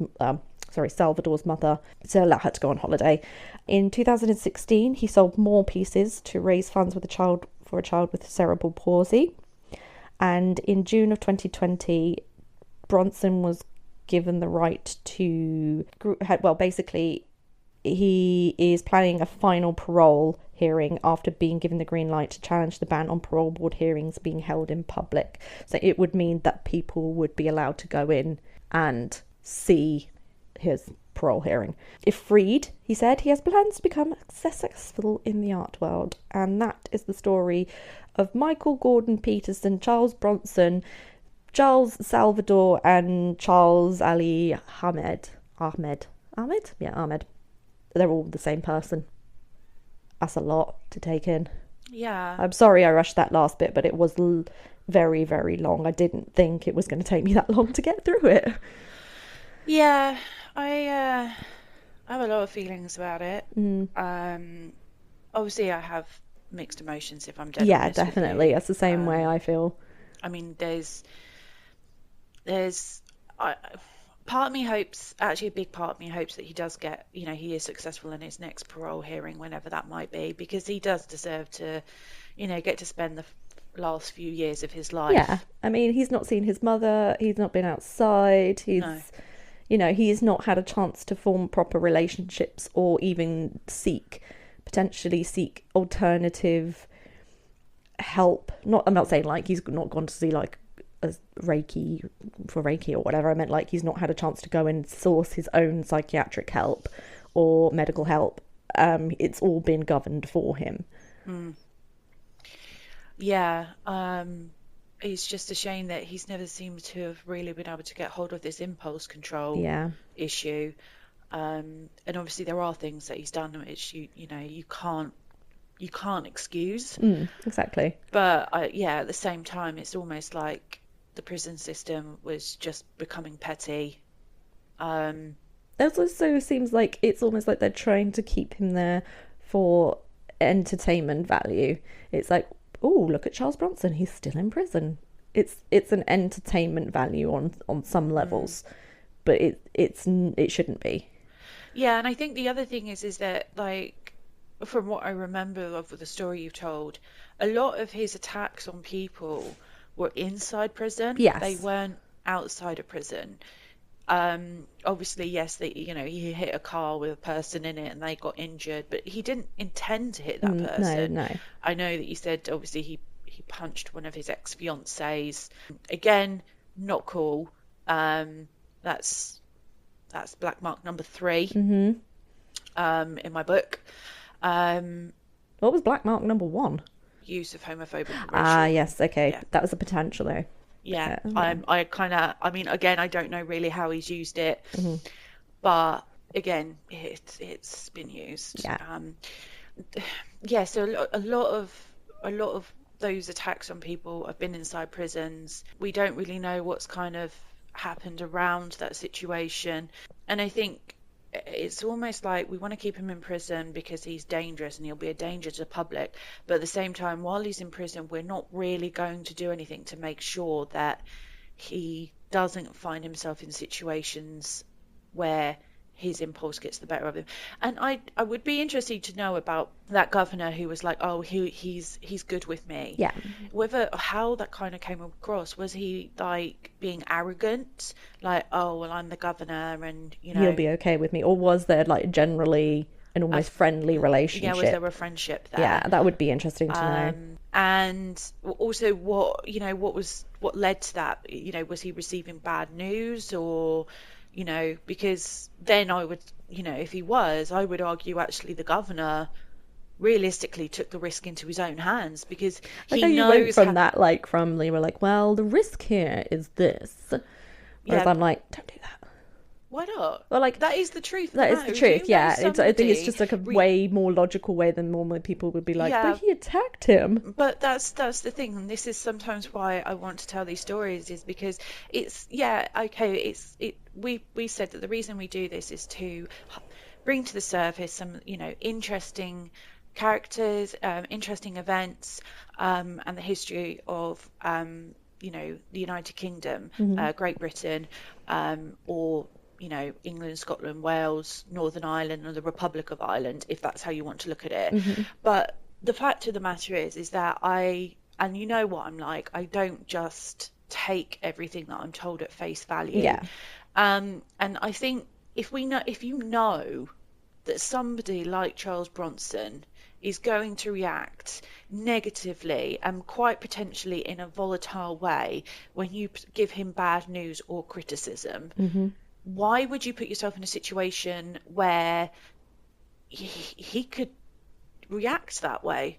Salvador's mother to allow her to go on holiday. In 2016, he sold more pieces to raise funds for a child with cerebral palsy. And in June of 2020, Bronson was given the right to, he is planning a final parole hearing after being given the green light to challenge the ban on parole board hearings being held in public. So it would mean that people would be allowed to go in and see his parole hearing. If freed, he said, he has plans to become successful in the art world. And that is the story of Michael Gordon Peterson, Charles Bronson, Charles Salvador, and Charles Ali Ahmed. Ahmed? Yeah, Ahmed. They're all the same person. That's a lot to take in. Yeah. I'm sorry I rushed that last bit, but it was very, very long. I didn't think it was going to take me that long to get through it. Yeah, I have a lot of feelings about it. Obviously, I have mixed emotions, if I'm dead Yeah, honest with definitely. you. That's the same way I feel. I mean, part of me hopes, actually a big part of me hopes that he does get, he is successful in his next parole hearing, whenever that might be, because he does deserve to, get to spend the last few years of his life. Yeah, I mean, he's not seen his mother, he's not been outside, he's not had a chance to form proper relationships or even potentially seek alternative help. I'm not saying like he's not gone to see like a Reiki or whatever. I meant like he's not had a chance to go and source his own psychiatric help or medical help. It's all been governed for him. Yeah, it's just a shame that he's never seemed to have really been able to get hold of this impulse control issue. And obviously there are things that he's done which you can't excuse. Exactly. But at the same time, it's almost like the prison system was just becoming petty. It also seems like it's almost like they're trying to keep him there for entertainment value. It's like, oh, look at Charles Bronson, he's still in prison. It's an entertainment value on some levels, but it shouldn't be. Yeah, and I think the other thing is that, like, from what I remember of the story you've told, a lot of his attacks on people were inside prison. Yes. They weren't outside of prison. Obviously, yes, he hit a car with a person in it and they got injured, but he didn't intend to hit that person. No. I know that you said obviously he punched one of his ex-fiancées. Again, not cool. That's black mark number 3 in my book. What was black mark number 1? Use of homophobic and racial. Yes, okay. Yeah. That was a potential though. Yeah. I mean, again, I don't know really how he's used it, but again, it's been used. Yeah. So a lot of those attacks on people have been inside prisons. We don't really know what's kind of happened around that situation, and I think it's almost like we want to keep him in prison because he's dangerous and he'll be a danger to the public, but at the same time, while he's in prison, we're not really going to do anything to make sure that he doesn't find himself in situations where his impulse gets the better of him. And I would be interested to know about that governor who was like, oh, he's good with me. Yeah. Whether how that kind of came across. Was he like being arrogant, like, oh well, I'm the governor and he'll be okay with me, or was there like generally an almost friendly relationship? Yeah, was there a friendship there? Yeah, that would be interesting to know. And also what led to that? Was he receiving bad news, or because then I would, if he was, I would argue actually the governor realistically took the risk into his own hands, because Like he how you went knows from that, like, from, you were like, well, the risk here is this. Whereas yeah, I'm like, don't do that. why not? Well, like, That is the truth of that the is matter. the If truth, you know yeah. I think it's somebody just like a way more logical way than normally people would be like, yeah, but he attacked him. but that's the thing, and this is sometimes why I want to tell these stories, is because it's, yeah, okay, we said that the reason we do this is to bring to the surface some, interesting characters, interesting events, and the history of, the United Kingdom, Great Britain, or, England, Scotland, Wales, Northern Ireland, or the Republic of Ireland, if that's how you want to look at it. But the fact of the matter is that and you know what I'm like, I don't just take everything that I'm told at face value. Yeah. And I think if you know that somebody like Charles Bronson is going to react negatively and quite potentially in a volatile way when you give him bad news or criticism, why would you put yourself in a situation where he could react that way?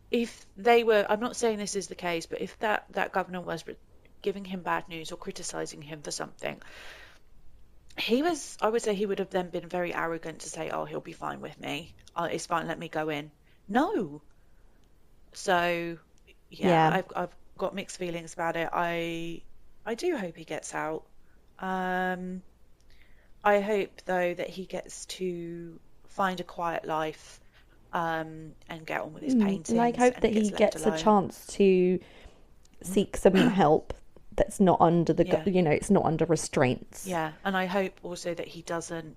If they were, I'm not saying this is the case, but if that governor was giving him bad news or criticizing him for something, I would say he would have then been very arrogant to say, oh, he'll be fine with me. It's fine, let me go in. No. So, yeah, I've got mixed feelings about it. I do hope he gets out. I hope, though, that he gets to find a quiet life, and get on with his paintings. And I hope and that he left gets a alone. chance to seek some help that's not under the, Yeah. it's not under restraints. Yeah, and I hope also that he doesn't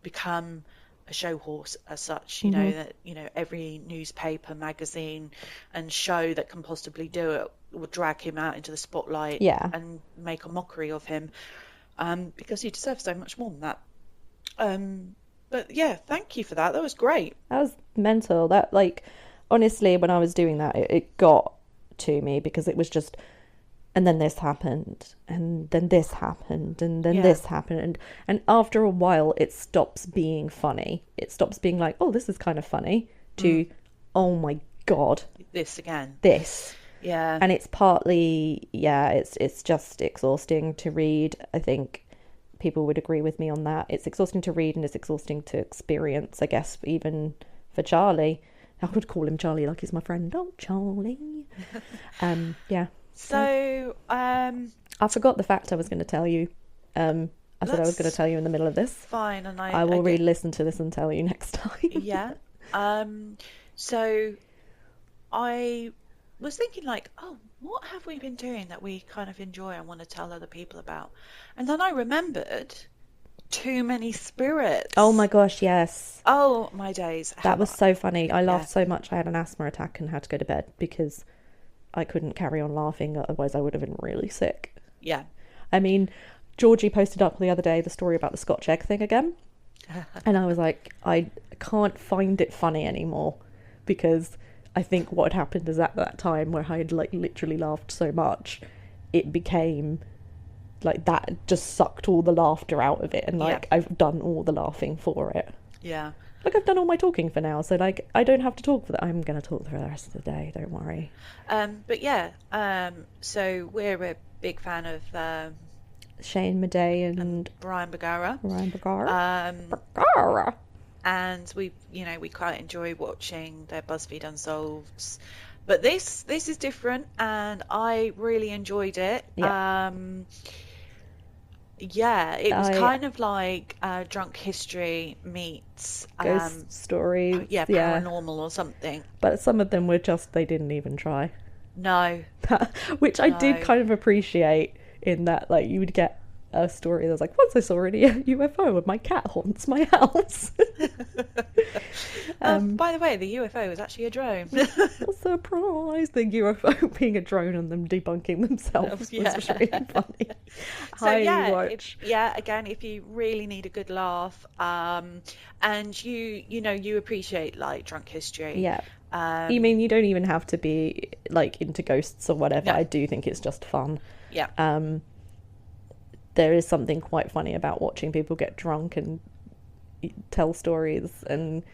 become a show horse as such, that, every newspaper, magazine, and show that can possibly do it will drag him out into the spotlight Yeah. and make a mockery of him, because he deserves so much more than that. But yeah, thank you for that. That was great. That was mental. That, like, honestly, when I was doing that, it got to me because it was just, and then this happened, and then this happened, and then Yeah. this happened, and after a while, it stops being funny. It stops being like, oh, this is kind of funny, to, oh my God, This again. this. Yeah. And it's partly, yeah, it's just exhausting to read. I think people would agree with me on that. It's exhausting to read and it's exhausting to experience, I guess, even for Charlie. I would call him Charlie like he's my friend. Oh, Charlie. Yeah. So, I forgot the fact I was going to tell you. I said I was going to tell you in the middle of this. fine, and I will again, re-listen to this and tell you next time. yeah. So I was thinking, like, oh, what have we been doing that we kind of enjoy and want to tell other people about? And then I remembered Too Many Spirits. Oh my gosh, yes. Oh my days. That was so funny. I laughed so much I had an asthma attack and had to go to bed because I couldn't carry on laughing, otherwise I would have been really sick. Yeah. I mean, Georgie posted up the other day the story about the Scotch egg thing again. And I was like, I can't find it funny anymore, because I think what had happened is at that time where I had, like, literally laughed so much, it became like that just sucked all the laughter out of it, and like I've done all the laughing for it. Yeah. Like, I've done all my talking for now, so like I don't have to talk for that. I'm gonna talk for the rest of the day, don't worry. But yeah, so we're a big fan of Shane Madej and Brian Bagara. Ryan Bagara. And we quite enjoy watching their BuzzFeed Unsolveds. But this is different, and I really enjoyed it. Yeah. It was kind of like Drunk History meets Ghost stories. yeah, paranormal or something. But some of them were just, they didn't even try. No. Which I did kind of appreciate, in that, like, you would get a story that was like, once I saw already a UFO and my cat haunts my house. By the way, the UFO was actually a drone. Surprise! The UFO being a drone and them debunking themselves was really funny. So watch. Again, if you really need a good laugh, and you appreciate, like, Drunk History. Yeah. You mean you don't even have to be, like, into ghosts or whatever. No. I do think it's just fun. Yeah. there is something quite funny about watching people get drunk and tell stories, and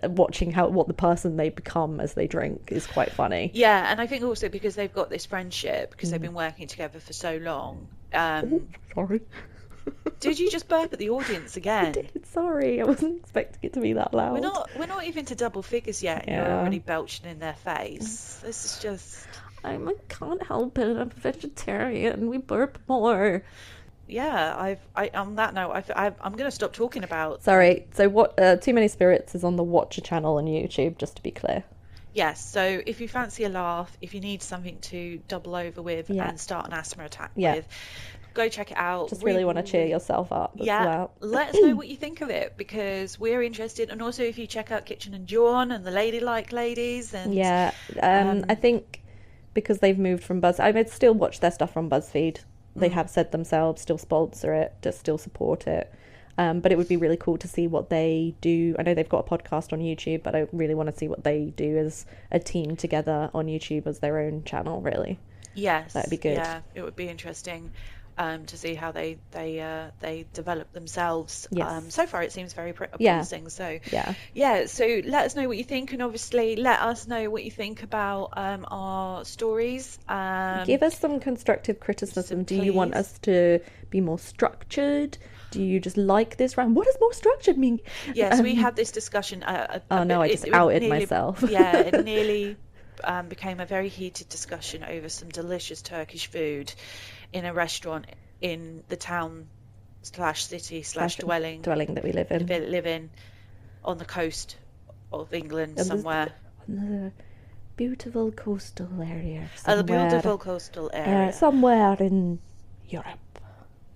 watching what the person they become as they drink is quite funny. Yeah, and I think also because they've got this friendship, because they've been working together for so long. Sorry. Did you just burp at the audience again? I did. Sorry, I wasn't expecting it to be that loud. We're not even to double figures yet, and you're already belching in their face. This is just. I can't help it. I'm a vegetarian. We burp more. Yeah, on that note, I'm going to stop talking about. Sorry. So what? Too Many Spirits is on the Watcher channel on YouTube, just to be clear. Yes. So if you fancy a laugh, if you need something to double over with and start an asthma attack with, go check it out. Just really want to cheer yourself up. Let us know what you think of it, because we're interested. And also, if you check out Kitchen and John and the Ladylike Ladies, and I think because they've moved from I would still watch their stuff from BuzzFeed. They have said themselves, still sponsor it, just still support it. But it would be really cool to see what they do. I know they've got a podcast on YouTube, but I really want to see what they do as a team together on YouTube as their own channel, really. Yes. That'd be good. Yeah, it would be interesting to see how they develop themselves. Yes. So far it seems very promising. So so let us know what you think, and obviously let us know what you think about our stories. Give us some constructive criticism. Do you want us to be more structured? Do you just like this round? What does more structured mean? Yes, we had this discussion. I just outed myself. Yeah, it nearly became a very heated discussion over some delicious Turkish food in a restaurant in the town / city / dwelling that we live in on the coast of England somewhere. On the beautiful coastal area. The beautiful coastal area. Somewhere in Europe.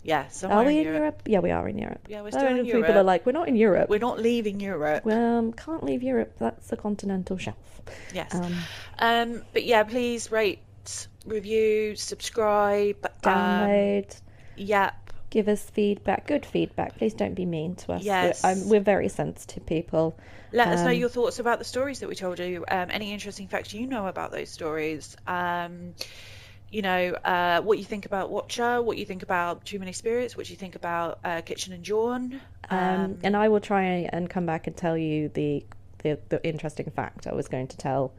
Yeah, somewhere Are we in Europe? Yeah, we are in Europe. Yeah, we're still in Europe. People are like, we're not in Europe. We're not leaving Europe. Can't leave Europe. That's a continental shelf. Yes. But yeah, please rate, review, subscribe, download. Yep. Give us feedback. Good feedback. Please don't be mean to us. Yes. We're very sensitive people. Let us know your thoughts about the stories that we told you. Any interesting facts you know about those stories. What you think about Watcher, what you think about Too Many Spirits, what you think about Kitchen and John. And I will try and come back and tell you the interesting fact I was going to tell.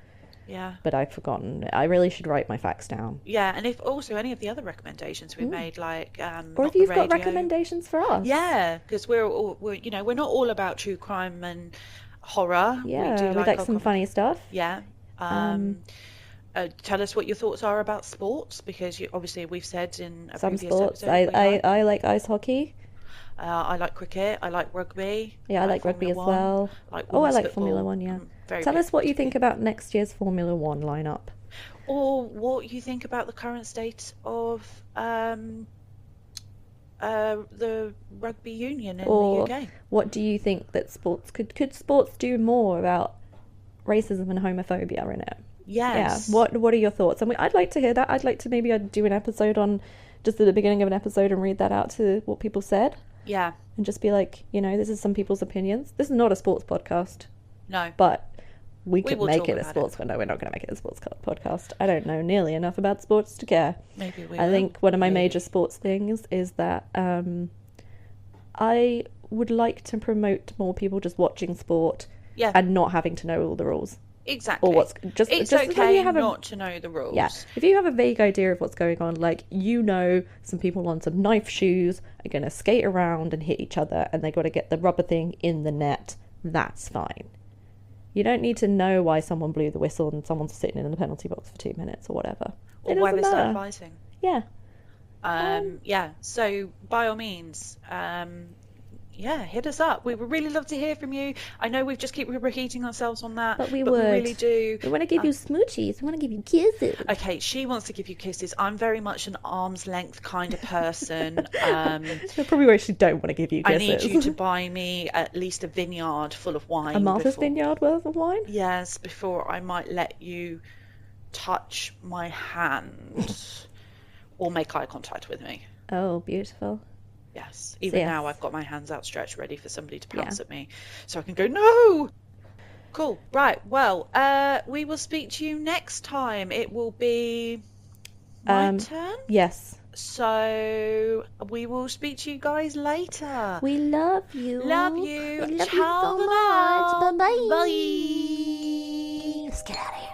Yeah. But I've forgotten. I really should write my facts down. Yeah, and if also any of the other recommendations we made, like or if you've got recommendations for us. Yeah, because we're not all about true crime and horror. Yeah, we like some funny stuff. Yeah. Tell us what your thoughts are about sports, because obviously we've said in a some previous sports. episode I like ice hockey. I like cricket. I like rugby. Yeah, I like rugby as well. I like Formula One. Yeah. Tell us what you think about next year's Formula One lineup, or what you think about the current state of the rugby union in the UK. What do you think that sports could sports do more about racism and homophobia in it? Yes. Yeah. What are your thoughts? And I'd like to hear that. I'd like to maybe do an episode on just at the beginning of an episode and read that out to what people said. Yeah. And just be like, this is some people's opinions. This is not a sports podcast. No. But we could make it a sports. No, we're not going to make it a sports podcast. I don't know nearly enough about sports to care. Maybe we I think one of my major sports things is that I would like to promote more people just watching sport and not having to know all the rules. Exactly. Or it's okay not to know the rules. Yeah. If you have a vague idea of what's going on, like, some people on some knife shoes are going to skate around and hit each other and they got to get the rubber thing in the net, that's fine. You don't need to know why someone blew the whistle and someone's sitting in the penalty box for 2 minutes or whatever. Or why they started fighting. Yeah. So by all means, hit us up. We would really love to hear from you. I know we just keep repeating ourselves on that, but we really do. We want to give you smoochies. We want to give you kisses. Okay, she wants to give you kisses. I'm very much an arm's length kind of person. That's probably where she don't want to give you kisses. I need you to buy me at least a vineyard full of wine. A Martha's Vineyard worth of wine? Yes, before I might let you touch my hand or make eye contact with me. Oh, beautiful. Yes. Now I've got my hands outstretched ready for somebody to pounce at me. So I can go, no! Cool. Right. Well, we will speak to you next time. It will be my turn? Yes. So we will speak to you guys later. We love you. Love you. We love Ciao you so for much. now. Bye-bye. Bye. Let's get out of here.